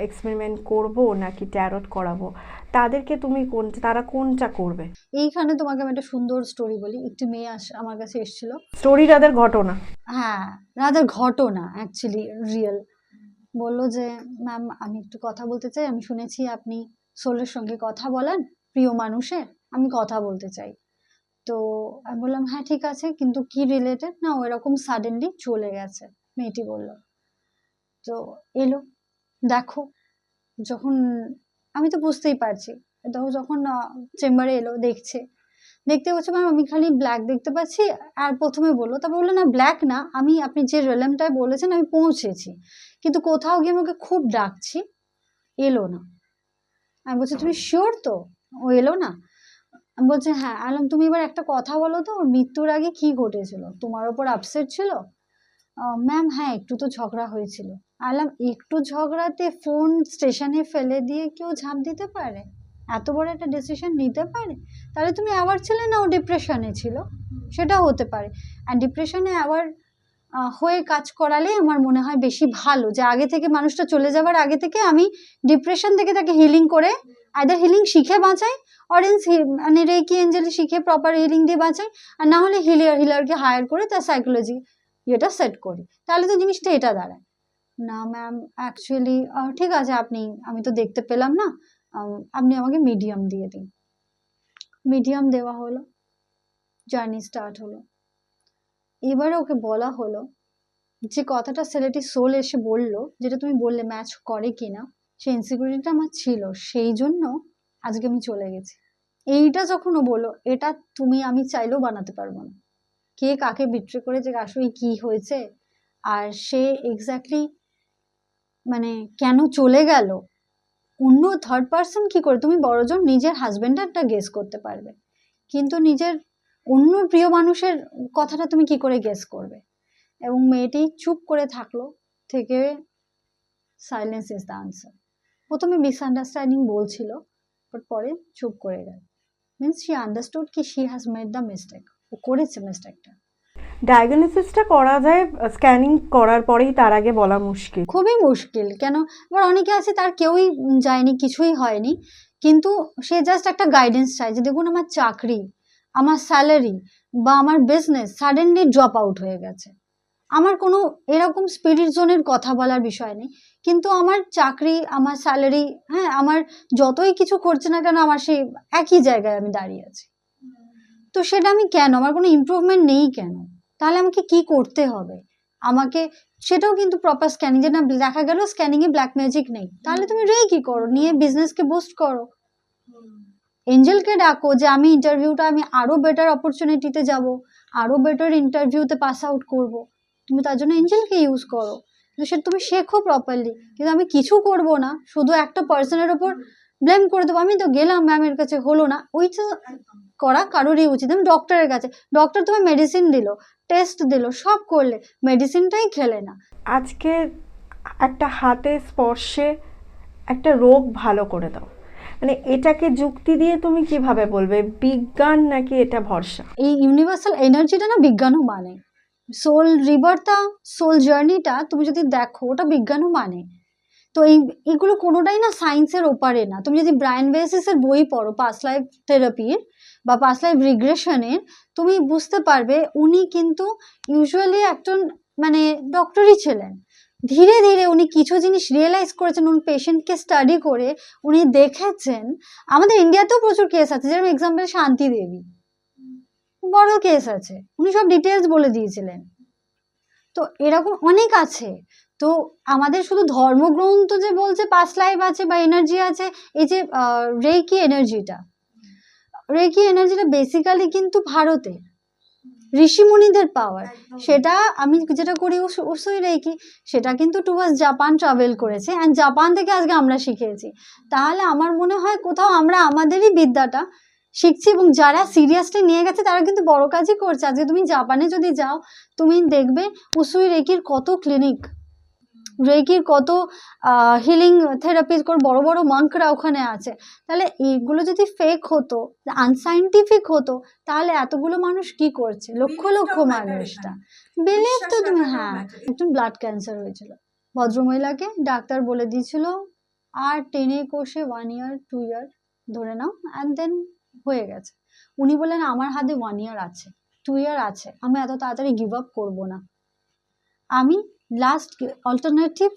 এক্সপেরিমেন্ট করব নাকি ট্যারট করাবো, তাদেরকে তুমি তারা কোনটা করবে? এইখানে তোমাকে আমি একটা সুন্দর স্টোরি বলি। একটি মেয়ে আমার কাছে এসেছিল। স্টোরি তাদের ঘটনা? হ্যাঁ, রাদের ঘটনা, অ্যাকচুয়ালি রিয়েল। বললো যে ম্যাম আমি একটু কথা বলতে চাই, আমি শুনেছি আপনি সোলের সঙ্গে কথা বলেন, প্রিয় মানুষের, আমি কথা বলতে চাই। তো আমি বললাম হ্যাঁ ঠিক আছে, কিন্তু কি রিলেটেড? না ও এরকম সাডেনলি চলে গেছে, মেয়েটি বলল। তো এলো, দেখো যখন, আমি তো বুঝতেই পারছি, দেখো যখন চেম্বারে এলো, দেখতে পাচ্ছি ম্যাম আমি খালি ব্ল্যাক দেখতে পাচ্ছি। আর প্রথমে বললো, তারপর বললো না ব্ল্যাক না, আপনি যে রেলেমটায় বলেছেন আমি পৌঁছেছি, কিন্তু কোথাও গিয়ে আমাকে খুব ডাকছি, এলো না। আমি বলছি তুমি শিওর তো ও এলো না? আমি বলছি হ্যাঁ। আলম তুমি এবার একটা কথা বলো তো, ওর মৃত্যুর আগে কি ঘটেছিল? তোমার ওপর আপসেট ছিল? ম্যাম হ্যাঁ একটু তো ঝগড়া হয়েছিল। আলাম একটু ঝগড়াতে ফোন স্টেশনে ফেলে দিয়ে কেউ ঝাঁপ দিতে পারে? এত বড় একটা ডিসিশন নিতে পারে? তাহলে তুমি অ্যাওয়ার ছিলে না ও ডিপ্রেশনে ছিল, সেটা হতে পারে। অ্যান্ড ডিপ্রেশনে অ্যাওয়ার হয়ে কাজ করালে আমার মনে হয় বেশি ভালো, যে আগে থেকে মানুষটা চলে যাবার আগে থেকে আমি ডিপ্রেশন থেকে তাকে হিলিং করে, আইদার হিলিং শিখে বাঁচাই, অরেঞ্জ মানে রেকি এঞ্জেল শিখে প্রপার হিলিং দিয়ে বাঁচাই, আর না হলে হিলারকে হায়ার করে তার সাইকোলজি এটা সেট করি, তাহলে তো জিনিসটা এটা দাঁড়ায়। না ম্যাম অ্যাকচুয়ালি ঠিক আছে, আমি তো দেখতে পেলাম না, আপনি আমাকে মিডিয়াম দিয়ে দিন। মিডিয়াম দেওয়া হলো, জার্নি স্টার্ট হলো। এবারে ওকে বলা হলো যে কথাটা ছেলেটি সোল এসে বললো, যেটা তুমি বললে ম্যাচ করে কিনা, সেই ইনসিকিউরিটিটা আমার ছিল, সেই জন্য আজকে আমি চলে গেছি। এইটা যখন ও বললো, এটা আমি চাইলেও বানাতে পারবো না, কে কাকে বিট্রে করেছে, আসলে কি হয়েছে, আর সে এক্স্যাক্টলি মানে কেন চলে গেল, অন্য থার্ড পার্সন কি করে, তুমি বড়জন নিজের হাজবেন্ডারটা গেস করতে পারবে, কিন্তু নিজের অন্য প্রিয় মানুষের কথাটা তুমি কি করে গেস করবে? এবং মেয়েটি চুপ করে থাকলো, থেকে সাইলেন্স ইজ দ্য আনসার। প্রথমে মিসআন্ডারস্ট্যান্ডিং বলছিল, বাট পরে চুপ করে গেল, মিনস শি আন্ডারস্টুড কি she has made the mistake, ও করেছে মিস্টেকটা। ডায়াগনোসিসটা করা যায় স্ক্যানিং করার পরেই, তার আগে বলা মুশকিল, খুবই মুশকিল। কেন, আবার অনেকে আছে তার কেউই যায়নি, কিছুই হয়নি, কিন্তু সে জাস্ট একটা গাইডেন্স চায় যে দেখুন আমার চাকরি, আমার স্যালারি বা আমার বিজনেস সাডেনলি ড্রপ আউট হয়ে গেছে, আমার কোনো এরকম স্পিরিট জোনের কথা বলার বিষয় নেই, কিন্তু আমার চাকরি, আমার স্যালারি, হ্যাঁ আমার যতই কিছু করছে না কেন, আমার সেই একই জায়গায় আমি দাঁড়িয়ে আছি, তো সেটা আমি কেন, আমার কোনো ইমপ্রুভমেন্ট নেই কেন, তাহলে আমাকে কি করতে হবে? আমাকে সেটাও কিন্তু প্রপার স্ক্যানিং, যেটা দেখা গেল স্ক্যানিং এ ব্ল্যাক ম্যাজিক নেই, তাহলে তুমি কি করো, নিয়ে বিজনেসকে বুস্ট করো, এঞ্জেলকে ডাকো যে আমি ইন্টারভিউটা আমি আরো বেটার অপরচুনিটিতে যাব, আরো বেটার ইন্টারভিউতে পাস আউট করব, তুমি তার জন্য এঞ্জেলকে ইউজ করো। কিন্তু সেটা তুমি শেখো প্রপারলি। কিন্তু আমি কিছু করব না, শুধু একটা পার্সনের ওপর ব্লেম করে দেবো, আমি তো গেলাম ম্যামের কাছে হলো না, ওইটা করা কারোরই উচিত। আমি ডক্টরের কাছে, ডক্টর তোমার মেডিসিন দিল, টেস্ট দিল, সব করলে, মেডিসিনটাই খেলে না। আজকে একটা হাতে স্পর্শে একটা রোগ ভালো করে দাও, মানে এটাকে যুক্তি দিয়ে তুমি কিভাবে বলবে বিজ্ঞান নাকি এটা ভরসা? এই ইউনিভার্সাল এনার্জিটা না বিজ্ঞানও মানে, সোল রিবারটা, সোল জার্নিটা তুমি যদি দেখো ওটা বিজ্ঞানও মানে। তো এইগুলো কোনোটাই না সায়েন্সের ওপারে না। তুমি যদি ব্রায়ান বেসিসের বই পড়ো, পাস্ট লাইফ থেরাপির বা পাস্ট লাইফ রিগ্রেশনের, তুমি বুঝতে পারবে উনি কিন্তু ইউজুয়ালি একজন মানে ডক্টরই ছিলেন। ধীরে ধীরে উনি কিছু জিনিস রিয়েলাইজ করেছেন, উনি পেশেন্টকে স্টাডি করে উনি দেখেছেন। আমাদের ইন্ডিয়াতেও প্রচুর কেস আছে, যেরকম এক্সাম্পল শান্তি দেবী, বড় কেস আছে, উনি সব ডিটেলস বলে দিয়েছিলেন। তো এরকম অনেক আছে। তো আমাদের শুধু ধর্মগ্রন্থ যে বলছে পাস্ট লাইফ আছে বা এনার্জি আছে, এই যে রেকি এনার্জিটা বেসিক্যালি কিন্তু ভারতে ঋষিমুনিদের পাওয়ার। সেটা আমি যেটা করি উসুই রেকি, সেটা কিন্তু টুয়ার্ডস জাপান ট্রাভেল করেছে, অ্যান্ড জাপান থেকে আজকে আমরা শিখেছি। তাহলে আমার মনে হয় কোথাও আমরা আমাদেরই বিদ্যাটা শিখছি, এবং যারা সিরিয়াসলি নিয়ে গেছে তারা কিন্তু বড় কাজই করছে। আজকে তুমি জাপানে যদি যাও, তুমি দেখবে উসুই রেকির কত ক্লিনিক, রেকির কত হিলিং থেরাপির বড় বড় মাঙ্করা ওখানে আছে। তাহলে এইগুলো যদি ফেক হতো, আনসাইন্টিফিক হতো, তাহলে এতগুলো মানুষ কি করছে, লক্ষ লক্ষ মানুষটা বিলিভ তো তুমি। হ্যাঁ, একজন ব্লাড ক্যান্সার হয়েছিল, ভদ্রমহিলাকে ডাক্তার বলে দিয়েছিল আর টেনে কষে 1 ইয়ার 2 ইয়ার ধরে নাও, অ্যান্ড দেন হয়ে গেছে। উনি বললেন আমার হাতে 1 ইয়ার আছে, 2 ইয়ার আছে, আমি এত তাড়াতাড়ি গিভ আপ করবো না, আমি লাস্ট অল্টারনেটিভ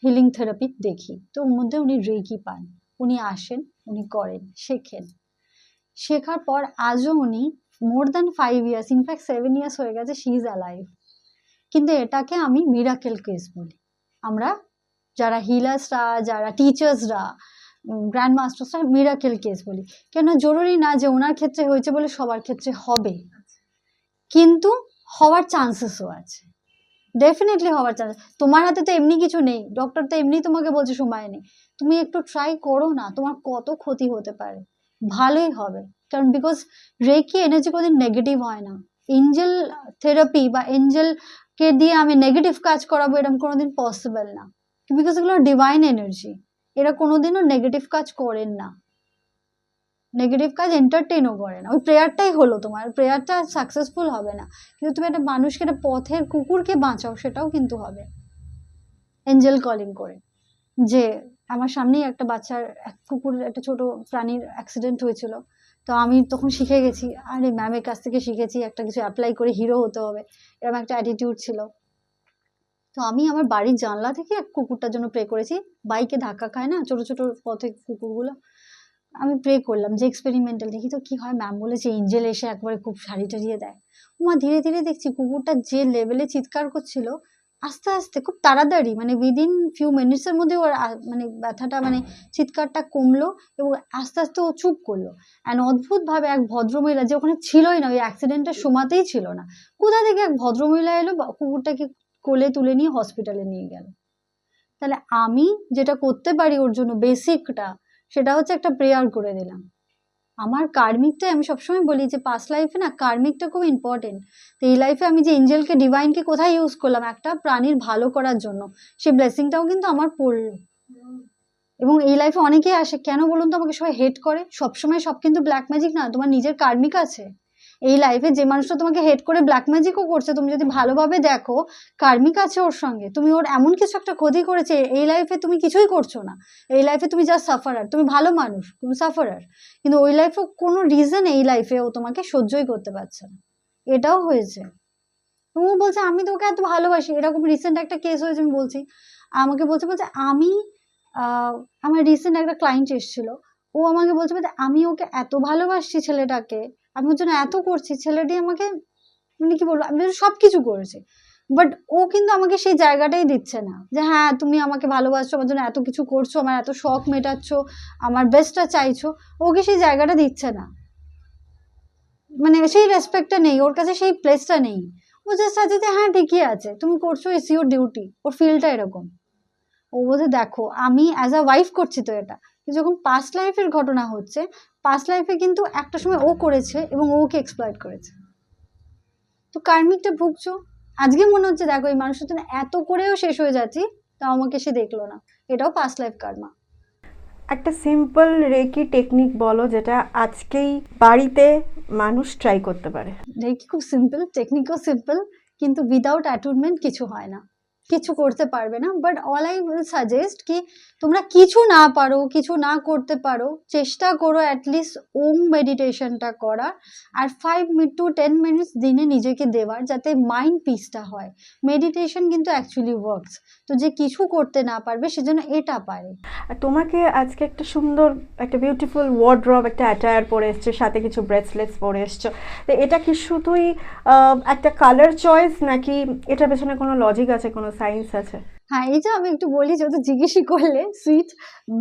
হিলিং থেরাপি দেখি। তো ওর মধ্যে উনি রেকি পান, উনি আসেন, উনি করেন, শেখেন। শেখার পর আজও উনি more than 5 years, in fact 7 years হয়ে গেছে, শি ইজ অ্যালাইভ। কিন্তু এটাকে আমি মিরাকেল কেস বলি। আমরা যারা হিলার্সরা, যারা টিচার্সরা, গ্র্যান্ড মাস্টার্সরা মিরাকেল কেস বলি। কেন জরুরি না যে ওনার ক্ষেত্রে হয়েছে বলে সবার ক্ষেত্রে হবে, কিন্তু হওয়ার চান্সেসও আছে, ডেফিনেটলি হওয়ার চান্স। তোমার হাতে তো এমনি কিছু নেই, ডক্টর তো এমনি তোমাকে বলছে সময় নেই, তুমি একটু ট্রাই করো না, তোমার কত ক্ষতি হতে পারে, ভালোই হবে। কারণ বিকজ রেকি এনার্জি কোনোদিন নেগেটিভ হয় না। এঞ্জেল থেরাপি বা এঞ্জেলকে দিয়ে আমি নেগেটিভ কাজ করাবো, এরকম কোনোদিন পসিবল না, বিকজ এগুলো ডিভাইন এনার্জি, এরা কোনোদিনও নেগেটিভ কাজ করেন না, নেগেটিভ কাজ এন্টারটেইনও করে না। ওই প্রেয়ারটাই হলো, তোমার প্রেয়ারটা সাকসেসফুল হবে না, কিন্তু তুমি একটা মানুষকে, একটা পথের কুকুরকে বাঁচাও, সেটাও কিন্তু হবে এঞ্জেল কলিং করে। যে আমার সামনেই একটা বাচ্চার, এক কুকুরের, একটা ছোট প্রাণীর অ্যাক্সিডেন্ট হয়েছিল, তো আমি তখন শিখে গেছি, আরে ম্যামের কাছ থেকে শিখেছি একটা কিছু অ্যাপ্লাই করে হিরো হতে হবে, এরকম একটা অ্যাটিটিউড ছিল। তো আমি আমার বাড়ির জানলা থেকে এক কুকুরটার জন্য প্রে করেছি, বাইকে ধাক্কা খায় না ছোট ছোট পথে কুকুরগুলো, আমি প্রে করলাম যে এক্সপেরিমেন্টাল দেখি তো কি হয়। ম্যাম বলেছে এঞ্জেল এসে একবারে খুব শাড়ি টাড়িয়ে দেয়। মা ধীরে ধীরে দেখছি কুকুরটা যে লেভেলে চিৎকার করছিল, আস্তে আস্তে খুব তাড়াতাড়ি, মানে উইদিন ফিউ মিনিটসের মধ্যে ওর মানে ব্যথাটা, মানে চিৎকারটা কমলো, এবং আস্তে আস্তে ও চুপ করলো। অ্যান্ড অদ্ভুতভাবে এক ভদ্রমহিলা, যে ওখানে ছিলই না, ওই অ্যাক্সিডেন্টের সময়তেই ছিল না, কোথা থেকে এক ভদ্রমহিলা এলো, কুকুরটাকে কোলে তুলে নিয়ে হসপিটালে নিয়ে গেল। তাহলে আমি যেটা করতে পারি ওর জন্য বেসিকটা, সেটা হচ্ছে একটা প্রেয়ার করে দিলাম। আমার কার্মিকটাই, আমি সবসময় বলি যে পাস্ট লাইফে না কার্মিকটা খুব ইম্পর্টেন্ট। তো এই লাইফে আমি যে এঞ্জেলকে, ডিভাইনকে কোথায় ইউজ করলাম, একটা প্রাণীর ভালো করার জন্য, সেই ব্লেসিংটাও কিন্তু আমার পড়লো। এবং এই লাইফে অনেকেই আসে, কেন বলুন তো, আমাকে সবাই হেট করে, সবসময় সব কিন্তু ব্ল্যাক ম্যাজিক না, তোমার নিজের কার্মিক আছে। এই লাইফে যে মানুষটা তোমাকে হেট করে ব্ল্যাক ম্যাজিকও করছে, তুমি যদি ভালোভাবে দেখো কার্মিক আছে ওর সঙ্গে, তুমি ওর এমন কিছু একটা ক্ষতি করেছে, এই লাইফে তুমি কিছুই করছো না, এই লাইফে তুমি জাস্ট সাফারার, তুমি ভালো মানুষ, তুমি সাফারার, কিন্তু ওই লাইফে কোনো রিজন, এই লাইফে ও তোমাকে সহ্যই করতে পারছে না, এটাও হয়েছে। ও বলছে আমি তোকে এত ভালোবাসি, এরকম রিসেন্ট একটা কেস হয়েছে, আমি বলছি, আমাকে বলছে আমি আমার রিসেন্ট একটা ক্লায়েন্ট এসেছিল, ও আমাকে বলছে আমি ওকে এত ভালোবাসছি, ছেলেটাকে আমি ওর জন্য এত করছি, ছেলেটি আমাকে মানে কি বলবো, আমি সবকিছু করেছি, বাট ও কিন্তু আমাকে সেই জায়গাটাই দিচ্ছে না, যে হ্যাঁ তুমি আমাকে ভালোবাসছো, আমার জন্য এত কিছু করছো, আমার এত শখ মেটাচ্ছ, আমার বেস্টটা চাইছো, ওকে সেই জায়গাটা দিচ্ছে না, মানে সেই রেসপেক্টটা নেই ওর কাছে, সেই প্লেসটা নেই। ও জাস্ট আছে যে হ্যাঁ ঠিকই আছে, তুমি করছো, ইটস ইউর ডিউটি, ওর ফিলটা এরকম। ও বলছে দেখো আমি অ্যাজ আ ওয়াইফ করছি তো এটা, কিন্তু যখন পাস্ট লাইফের ঘটনা হচ্ছে, পাস্ট লাইফে কিন্তু একটা সময় ও করেছে এবং ওকে এক্সপ্লয়েট করেছে, তো কার্মিকটা ভুগছো। আজকে মনে হচ্ছে দেখো এই মানুষের জন্য এত করেও শেষ হয়ে যাচ্ছি, তাও আমাকে সে দেখলো না, এটাও পাস্ট লাইফ কার্মা। একটা সিম্পল রেকি টেকনিক বলো যেটা আজকেই বাড়িতে মানুষ ট্রাই করতে পারে। রেকি খুব সিম্পল, টেকনিকও সিম্পল, কিন্তু উইদাউট অ্যাটুনমেন্ট কিছু হয় না, কিছু করতে পারবে না। But all I will suggest কি তোমরা কিছু না পারো, কিছু না করতে পারো, চেষ্টা করো অ্যাটলিস্ট ওম মেডিটেশনটা করার, আর 5 to 10 মিনিটস দিনে নিজেকে দেওয়ার, যাতে মাইন্ড পিসটা হয়। মেডিটেশন কিন্তু অ্যাকচুয়ালি ওয়ার্কস। তো যে কিছু করতে না পারবে সেজন্য এটা পারে। আর তোমাকে আজকে একটা সুন্দর একটা বিউটিফুল ওয়ার্ড্রব একটা অ্যাটায়ার পরে এসছো, সাথে কিছু ব্রেসলেটস পরে এসছো, তো এটা কি শুধুই একটা কালার চয়েস নাকি এটার পেছনে কোনো লজিক আছে, কোনো সায়েন্স আছে? হ্যাঁ, এই যে আমি একটু বলি, যেহেতু জিজ্ঞেসই করলে, সুইট,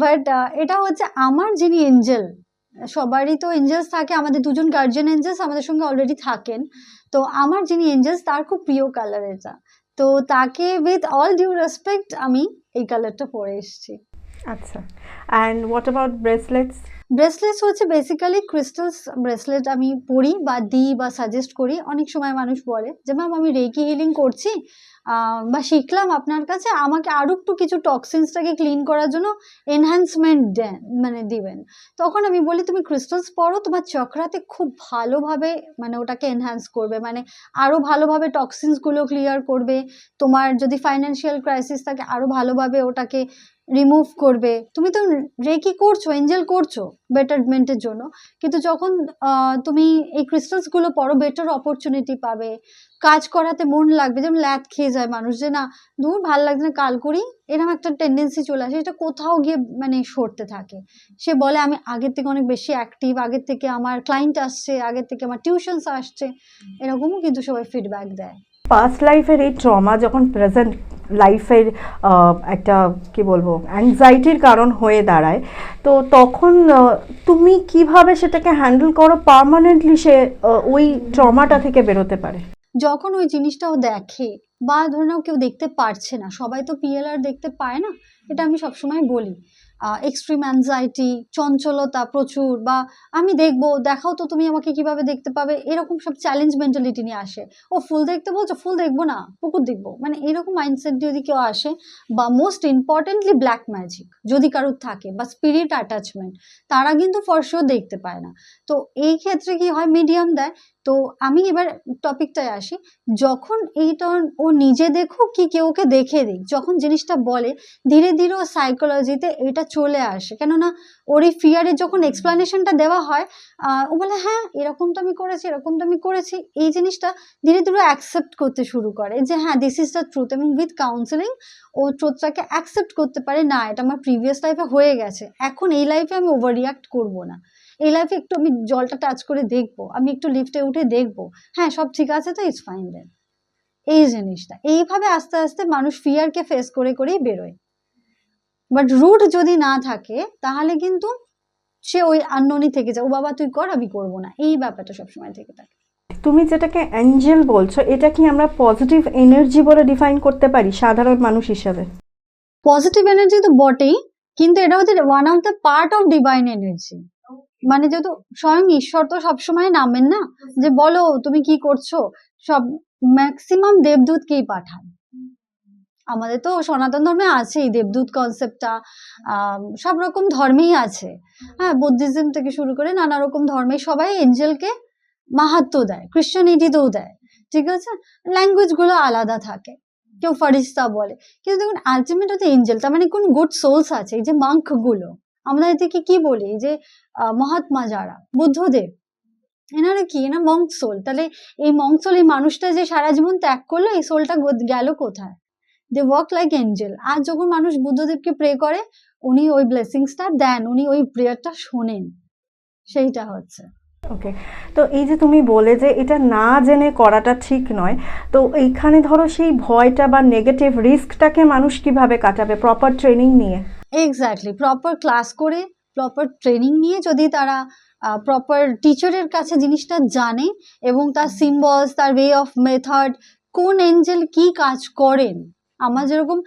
বাট এটা হচ্ছে আমার যিনি এঞ্জেল, সবারই তো এঞ্জেলস থাকে, আমাদের দুজন গার্জিয়ান এঞ্জেলস আমাদের সঙ্গে অলরেডি থাকেন, তো আমার যিনি এঞ্জেলস তার খুব প্রিয় কালার এটা, তো তাকে উইথ অল ডিউ রেসপেক্ট আমি এই কালারটা পরে এসেছি। আচ্ছা, and what about bracelets? Bracelets হচ্ছে বেসিক্যালি ক্রিস্টালস ব্রেসলেট আমি পরি বা দিই বা সাজেস্ট করি। অনেক সময় মানুষ বলে যে ম্যাম আমি রেকি হিলিং করছি বা শিখলাম আপনার কাছে, আমাকে আরও একটু কিছু টক্সিনসটাকে ক্লিন করার জন্য এনহ্যান্সমেন্ট দেন, মানে দিবেন। তখন আমি বলি তুমি ক্রিস্টালস পরো, তোমার চক্রাতে খুব ভালোভাবে মানে ওটাকে এনহ্যান্স করবে, মানে আরও ভালোভাবে টক্সিনসগুলো ক্লিয়ার করবে। তোমার যদি ফাইন্যান্সিয়াল ক্রাইসিস থাকে আরও ভালোভাবে ওটাকে রিমুভ করবে। তুমি তো রেকি করছো, এঞ্জেল করছো বেটারমেন্টের জন্য, কিন্তু যখন তুমি এই ক্রিস্টালসগুলো পরো, বেটার অপরচুনিটি পাবে, কাজ করাতে মন লাগবে। যেমন ল্যাদ খেয়ে যায় মানুষ, যে না দূর ভাল লাগছে না, কাল করি, এরকম একটা টেন্ডেন্সি চলে আসে, এটা কোথাও গিয়ে মানে সরতে থাকে। সে বলে আমি আগের থেকে অনেক বেশি অ্যাক্টিভ, আগের থেকে আমার ক্লায়েন্ট আসছে, আগের থেকে আমার টিউশনস আসছে, এরকমও কিন্তু সবাই ফিডব্যাক দেয়। পাস্ট লাইফের এই ট্রমা যখন প্রেজেন্ট লাইফের একটা কি বলবো অ্যাংজাইটির কারণ হয়ে দাঁড়ায়, তো তখন তুমি কিভাবে সেটাকে হ্যান্ডেল করো পার্মানেন্টলি, সে ওই ট্রমাটা থেকে বেরোতে পারে? যখন ওই জিনিসটা ও দেখে, বা ধরে নাও কেউ দেখতে পারছে না, সবাই তো পিএলআর দেখতে পায় না, এটা আমি সবসময় বলি। এক্সট্রিম অ্যাংজাইটি, চঞ্চলতা প্রচুর, বা আমি দেখবো, দেখাও তো তুমি আমাকে কিভাবে দেখতে পাবে, এরকম সব চ্যালেঞ্জ মেন্টালিটি নিয়ে আসে। ও ফুল দেখতে বলছো, ফুল দেখবো না, পুকুর দেখবো, মানে এরকম মাইন্ডসেট যদি কেউ আসে, বা মোস্ট ইম্পর্টেন্টলি ব্ল্যাক ম্যাজিক যদি কারোর থাকে, বা স্পিরিট অ্যাটাচমেন্ট, তারা কিন্তু ফর শিওর দেখতে পায় না। তো এই ক্ষেত্রে কি হয়, মিডিয়াম দেয়। তো আমি এবার টপিকটায় আসি, যখন এইটা ও নিজে দেখুক কি কেউ ওকে দেখে দিক, যখন জিনিসটা বলে, ধীরে ধীরে ও সাইকোলজিতে এটা চলে আসে। কেননা ওর এই ফিয়ারের যখন এক্সপ্লানেশনটা দেওয়া হয়, ও বলে হ্যাঁ এরকম তো আমি করেছি, এরকম তো আমি করেছি, এই জিনিসটা ধীরে ধীরে অ্যাকসেপ্ট করতে শুরু করে যে হ্যাঁ দিস ইজ দ্য ট্রুথ, এবং উইথ কাউন্সেলিং ও ট্রুথটাকে অ্যাকসেপ্ট করতে পারে, না এটা আমার প্রিভিয়াস লাইফে হয়ে গেছে, এখন এই লাইফে আমি ওভার রিয়াক্ট করবো না, এই লাইফে একটু আমি জলটা টাচ করে দেখবো, আমি একটু লিফটে উঠে দেখবো, হ্যাঁ সব ঠিক আছে তো ইটস ফাইন দেন। এই জিনিসটা এইভাবে আস্তে আস্তে মানুষ ফিয়ারকে ফেস করে করেই বেরোয়। বাট রুট যদি না থাকে তাহলে কিন্তু সে ওই আননোনই থেকে যায়, ও বাবা তুই কর আমি করবো না, এই ব্যাপারটা সবসময় থেকে থাকে। তুমি যেটাকে অ্যাঞ্জেল বলছো, এটা কি আমরা পজিটিভ এনার্জি বলে ডিফাইন করতে পারি সাধারণ মানুষ হিসাবে? পজিটিভ এনার্জি তো বটেই, কিন্তু এটা হচ্ছে one of the part of divine energy. মানে যেহেতু স্বয়ং ঈশ্বর তো সবসময় নামেন না, যে বলো তুমি কি করছো, সব ম্যাক্সিমাম দেবদূতকেই পাঠান। আমাদের তো সনাতন ধর্মে আছেই দেবদূত কনসেপ্টটা, সব রকম ধর্মেই আছে। হ্যাঁ, বুদ্ধিজম থেকে শুরু করে নানা রকম ধর্মে সবাই এঞ্জেলকে মাহাত্ম্য দেয়, ক্রিশ্চিয়ানিটিতেও দেয়, ঠিক আছে, ল্যাঙ্গুয়েজ গুলো আলাদা থাকে, কেউ ফারিস্তা বলে, কিন্তু দেখুন আলটিমেট হচ্ছে এঞ্জেল, তার মানে কোন গুড সোলস আছে। এই যে মাঙ্ক গুলো, আমরা এদেরকে কি বলি, এই যে মহাত্মা যারা, বুদ্ধদেব, এনারা কি, এনারা মঙ্ক সোল। তাহলে এই মঙ্ক সোল, এই মানুষটা যে সারা জীবন ত্যাগ করলো, এই সোলটা গেল কোথায়? They work like angel. আর যখন মানুষ বুদ্ধদেবকে প্রে করে, উনি ওই ব্লেসিংসটা দেন, উনি ওই প্রেয়ারটা শোনেন, সেইটা হচ্ছে। ওকে, তো এই যে তুমি বলে যে এটা না জেনে করাটা ঠিক নয়, তো এইখানে ধরো সেই ভয়টা বা নেগেটিভ রিস্কটাকে মানুষ কিভাবে কাটাবে প্রপার ট্রেনিং নিয়ে? এক্স্যাক্টলি, প্রপার ক্লাস করে, প্রপার ট্রেনিং নিয়ে যদি তারা প্রপার টিচারের কাছে জিনিসটা জানে এবং তার সিম্বলস, তার ওয়ে অফ মেথড, কোন এঞ্জেল কি কাজ করেন। আমার যেরকম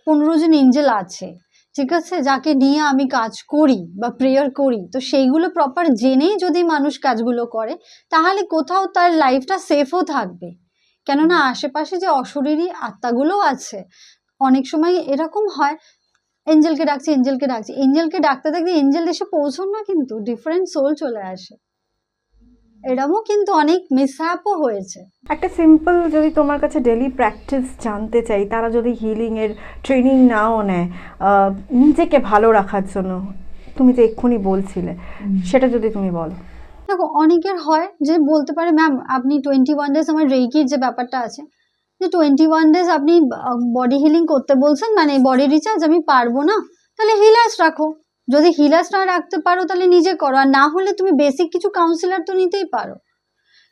15 জন এঞ্জেল আছে, ঠিক আছে, যাকে নিয়ে আমি কাজ করি বা প্রেয়ার করি, তো সেইগুলো প্রপার জেনেই যদি মানুষ কাজগুলো করে তাহলে কোথাও তার লাইফটা সেফও থাকবে। কেননা আশেপাশে যে অশরীরী আত্মাগুলো আছে, অনেক সময় এরকম হয় এঞ্জেলকে ডাকছি, এঞ্জেলকে ডাকছি, এঞ্জেলকে ডাকতে থাকতে এঞ্জেল এসে পৌঁছন না, কিন্তু ডিফারেন্ট সোল চলে আসে। এরকমও কিন্তু অনেক মিসহ্যাপও হয়েছে। একটা সিম্পল যদি তোমার কাছে ডেলি প্র্যাকটিস জানতে চাই, তারা যদি হিলিংয়ের ট্রেনিং নাও নেয় নিজেকে ভালো রাখার জন্য, তুমি যে এক্ষুনি বলছিলে সেটা যদি তুমি বলো। দেখো, অনেকের হয় যে বলতে পারে ম্যাম আপনি 21 ডেজ, আমার রেইকির যে ব্যাপারটা আছে যে 21 ডেজ আপনি বডি হিলিং করতে বলছেন, মানে বডি রিচার্জ আমি পারবো না, তাহলে হিলার্স রাখো। যদি হিলার্স না রাখতে পারো তাহলে নিজে করো, আর না হলে তুমি বেসিক কিছু কাউন্সিলার তো নিতেই পারো,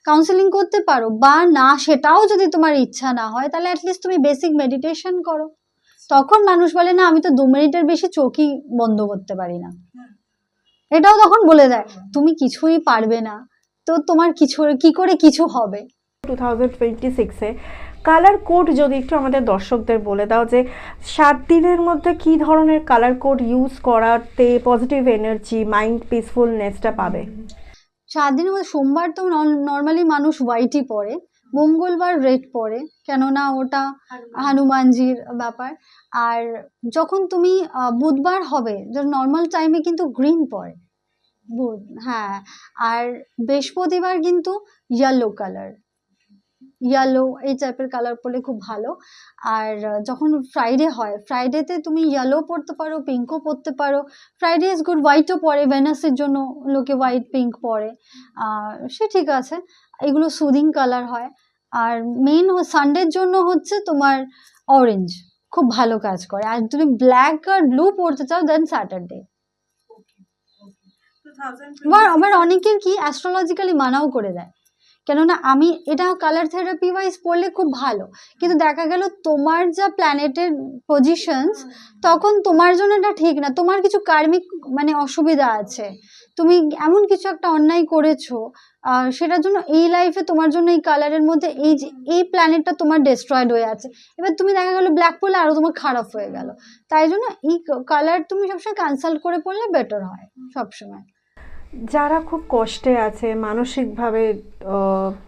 কাউন্সিলিং করতে পারো, বা না সেটাও যদি তোমার ইচ্ছা না হয় তাহলে অ্যাটলিস্ট তুমি বেসিক মেডিটেশন করো। তখন মানুষ বলে না আমি তো 2 মিনিটের বেশি চোখই বন্ধ করতে পারি না, এটাও তখন বলে দেয় তুমি কিছুই পারবে না, তো তোমার কিছু কি করে কিছু হবে। 2026-এ কালার কোড যদি একটু আমাদের দর্শকদের বলে দাও যে 7 দিনের মধ্যে কি ধরনের কালার কোড ইউজ করাতে পজিটিভ এনার্জি, মাইন্ড পিসফুলনেসটা পাবে। 7 দিনের মধ্যে সোমবার তো নর্মালি মানুষ হোয়াইটই পরে, মঙ্গলবার রেড পরে, কেননা ওটা হনুমানজির ব্যাপার। আর যখন তুমি বুধবার হবে, নর্মাল টাইমে কিন্তু গ্রিন পরে হ্যাঁ, আর বৃহস্পতিবার কিন্তু ইয়েলো কালার, ইয়েলো এই টাইপের কালার পরলে খুব ভালো। আর যখন ফ্রাইডে হয়, ফ্রাইডেতে তুমি ইয়েলো পরতে পারো, পিঙ্কও পরতে পারো। ফ্রাইডে ইজ গুড, হোয়াইটও পরে, ভেনাসের জন্য লোকে হোয়াইট পিঙ্ক পরে, সে ঠিক আছে, এগুলো সুদিং কালার হয়। আর মেইন সানডের জন্য হচ্ছে তোমার অরেঞ্জ খুব ভালো কাজ করে। আর তুমি ব্ল্যাক আর ব্লু পরতে চাও দেন স্যাটারডে। আবার অনেকের কি অ্যাস্ট্রোলজিক্যালি মানাও করে দেয়, কেননা আমি এটাও কালার থেরাপি ওয়াইজ পড়লে খুব ভালো, কিন্তু দেখা গেল তোমার যা প্ল্যানেটের পজিশনস তখন তোমার জন্য এটা ঠিক না, তোমার কিছু কার্মিক মানে অসুবিধা আছে, তুমি এমন কিছু একটা অন্যায় করেছো, সেটার জন্য এই লাইফে তোমার জন্য এই কালারের মধ্যে এই প্ল্যানেটটা তোমার ডেস্ট্রয়েড হয়ে আছে। এবার তুমি দেখা গেল ব্ল্যাক পড়লে আরো তোমার খারাপ হয়ে গেল, তাই জন্য এই কালার তুমি সবসময় কনসাল্ট করে পড়লে বেটার হয় সবসময়। যারা খুব কষ্টে আছে, মানসিকভাবে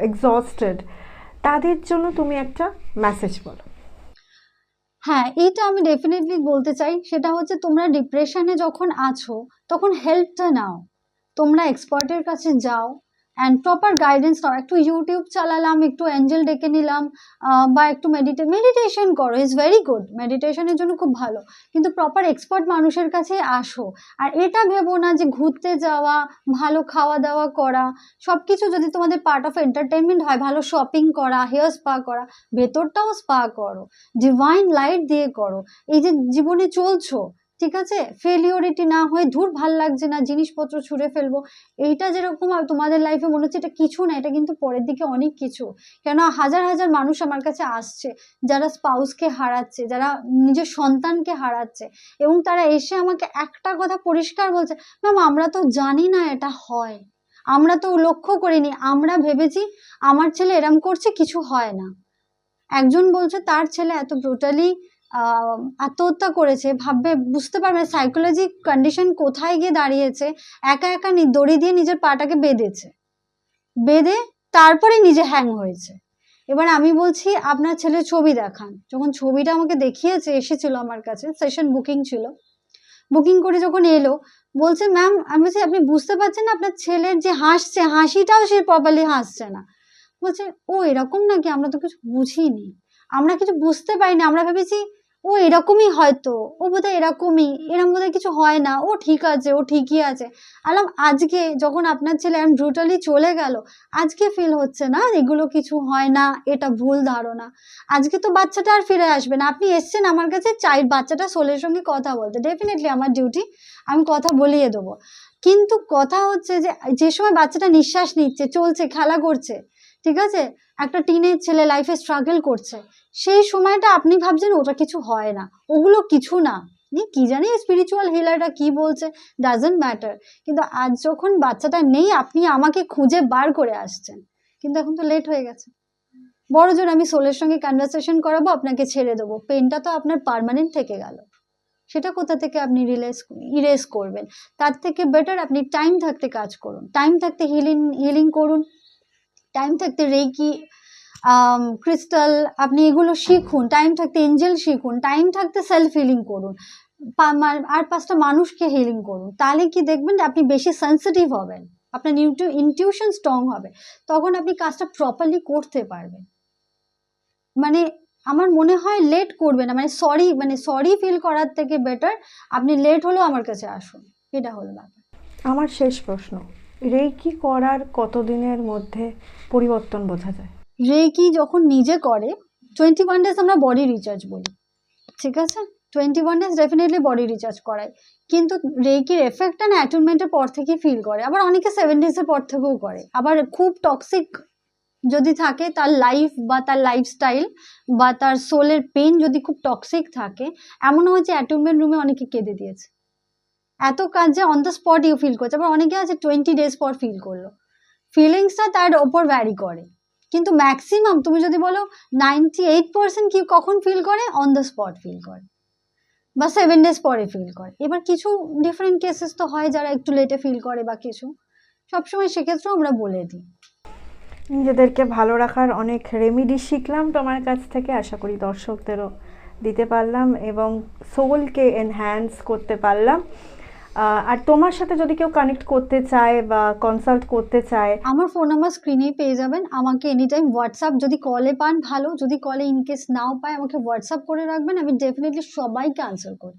এক্সস্টেড, তাদের জন্য তুমি একটা মেসেজ বলো। হ্যাঁ, এইটা আমি ডেফিনেটলি বলতে চাই, সেটা হচ্ছে তোমরা ডিপ্রেশনে যখন আছো তখন হেল্পটা নাও, তোমরা এক্সপার্টের কাছে যাও অ্যান্ড প্রপার গাইডেন্স নাও। একটু ইউটিউব চালালাম, একটু অ্যাঞ্জেল ডেকে নিলাম, বা একটু মেডিটেশন করো, ইজ ভেরি গুড, মেডিটেশনের জন্য খুব ভালো, কিন্তু প্রপার এক্সপার্ট মানুষের কাছে আসো। আর এটা ভেবো না যে ঘুরতে যাওয়া, ভালো খাওয়া দাওয়া করা, সবকিছু যদি তোমাদের পার্ট অফ এন্টারটেনমেন্ট হয়, ভালো শপিং করা, হেয়ার স্পা করা, ভেতরটাও স্পা করো, ডিভাইন লাইট দিয়ে করো। এই যে জীবনে চলছো, ঠিক আছে, ফেলিওরিটি না হয়ে ধুর ভাল লাগছে না, জিনিসপত্র ছুঁড়ে ফেলবো, এইটা যেরকম তোমাদের লাইফে মনে হচ্ছে এটা কিছু না, এটা কিন্তু পরের দিকে অনেক কিছু। কেন হাজার হাজার মানুষ আমার কাছে আসছে যারা স্পাউসকে হারাচ্ছে, যারা নিজের সন্তানকে হারাচ্ছে, এবং তারা এসে আমাকে একটা কথা পরিষ্কার বলছে, ম্যাম আমরা তো জানি না এটা হয়, আমরা তো লক্ষ্য করিনি, আমরা ভেবেছি আমার ছেলে এরম করছে, কিছু হয় না। একজন বলছে তার ছেলে এত ব্রুটালি আত্মহত্যা করেছে, ভাববে বুঝতে পারবে সাইকোলজি কন্ডিশন কোথায় গিয়ে দাঁড়িয়েছে, একা একা দড়ি দিয়ে নিজের পাটাকে বেঁধে তারপরে নিজে হ্যাং হয়েছে। এবার আমি বলছি আপনার ছেলের ছবি দেখান, যখন ছবিটা আমাকে দেখিয়েছে, এসেছিল আমার কাছে, সেশন বুকিং ছিল, বুকিং করে যখন এলো বলছে ম্যাম, আমি বলছি আপনি বুঝতে পারছেন না আপনার ছেলের যে হাসছে, হাসিটাও সে প্রপারলি হাসছে না। বলছে ও এরকম নাকি, আমরা তো কিছু বুঝিনি, আমরা কিছু বুঝতে পারিনি, আমরা ভেবেছি ও এরকমই, হয়তো ও বোধহয় এরকমই, এরকম বোধহয় কিছু হয় না, ও ঠিক আছে, ও ঠিকই আছে। আলাম আজকে যখন আপনার ছেলে এরকম ব্রুটালি চলে গেল, আজকে ফিল হচ্ছে না এগুলো কিছু হয় না, এটা ভুল ধারণা। আজকে তো বাচ্চাটা আর ফিরে আসবে না, আপনি এসছেন আমার কাছে চাই বাচ্চাটা সোলের সঙ্গে কথা বলতে, ডেফিনেটলি আমার ডিউটি, আমি কথা বলিয়ে দেবো। কিন্তু কথা হচ্ছে যে সময় বাচ্চাটা নিঃশ্বাস নিচ্ছে, চলছে, খেলা করছে, ঠিক আছে, একটা টিনের ছেলে লাইফে স্ট্রাগল করছে, সেই সময়টা আপনি ভাবছেন ওটা কিছু হয় না, ওগুলো কিছু না, কি জানি স্পিরিচুয়াল হিলাররা কি বলছে, ডাজন্ট ম্যাটার। কিন্তু আজ যখন বাচ্চাটা নেই, আপনি আমাকে খুঁজে বার করে আসছেন, কিন্তু এখন তো লেট হয়ে গেছে। বড় জোর আমি সোলের সঙ্গে কনভারসেশন করাবো, আপনাকে ছেড়ে দেবো, পেনটা তো আপনার পার্মানেন্ট থেকে গেল, সেটা কোথা থেকে আপনি ইরেজ করবেন? তার থেকে বেটার আপনি টাইম থাকতে কাজ করুন, টাইম থাকতে হিলিং করুন, টাইম থাকতে রেকি, ক্রিস্টাল, আপনি এগুলো শিখুন, টাইম থাকতে এঞ্জেল শিখুন, টাইম থাকতে সেলফ হিলিং করুন, আর 5টা মানুষকে হিলিং করুন। তাহলে কি দেখবেন যে আপনি বেশি সেন্সিটিভ হবেন, আপনার ইনটিউশন স্ট্রং হবে, তখন আপনি কাজটা প্রপারলি করতে পারবেন। মানে আমার মনে হয় লেট করবে না, মানে সরি ফিল করার থেকে বেটার আপনি লেট হলেও আমার কাছে আসুন, এটা হলো ব্যাপার। আমার শেষ প্রশ্ন, রেকি করার কতদিনের মধ্যে পরিবর্তন বোঝা যায়? রেকি যখন নিজে করে 21 ডেজ আমরা বডি রিচার্জ বলি, ঠিক আছে? 21 ডেজ ডেফিনেটলি বডি রিচার্জ করায়, কিন্তু রেকির এফেক্টটা না অ্যাটুনমেন্টের পর থেকে ফিল করে, আবার অনেকে 7 ডেজের পর থেকেও করে। আবার খুব টক্সিক যদি থাকে তার লাইফ বা তার লাইফস্টাইল বা তার সোলের পেন যদি খুব টক্সিক থাকে, এমন হয় যে অ্যাটুনমেন্ট রুমে অনেকে কেঁদে দিয়েছে, এত কাজ যে on the spot you feel করছে। আবার অনেকে আছে 20 ডেজ পর ফিল করলো, ফিলিংসটা তার ওপর ভ্যারি করে, কিন্তু ম্যাক্সিমাম তুমি যদি বলো 98% কি কখন ফিল করে, অন দ্য স্পট ফিল করে বা 7 ডেজ পরে ফিল করে। এবার কিছু ডিফারেন্ট কেসেস তো হয় যারা একটু লেটে ফিল করে বা কিছু, সবসময় সেক্ষেত্রেও আমরা বলে দিই। নিজেদেরকে ভালো রাখার অনেক রেমিডি শিখলাম তোমার কাছ থেকে, আশা করি দর্শকদেরও দিতে পারলাম এবং সোলকে এনহ্যান্স করতে পারলাম। আর তোমার সাথে যদি কেউ কানেক্ট করতে চায় বা কনসাল্ট করতে চায়, আমার ফোন নাম্বার স্ক্রিনেই পেয়ে যাবেন, আমাকে এনি টাইম হোয়াটসঅ্যাপ, যদি কলে পান ভালো, যদি কলে ইনকেস নাও পায় আমাকে হোয়াটসঅ্যাপ করে রাখবেন, আমি ডেফিনেটলি সবাইকে আনসার করি।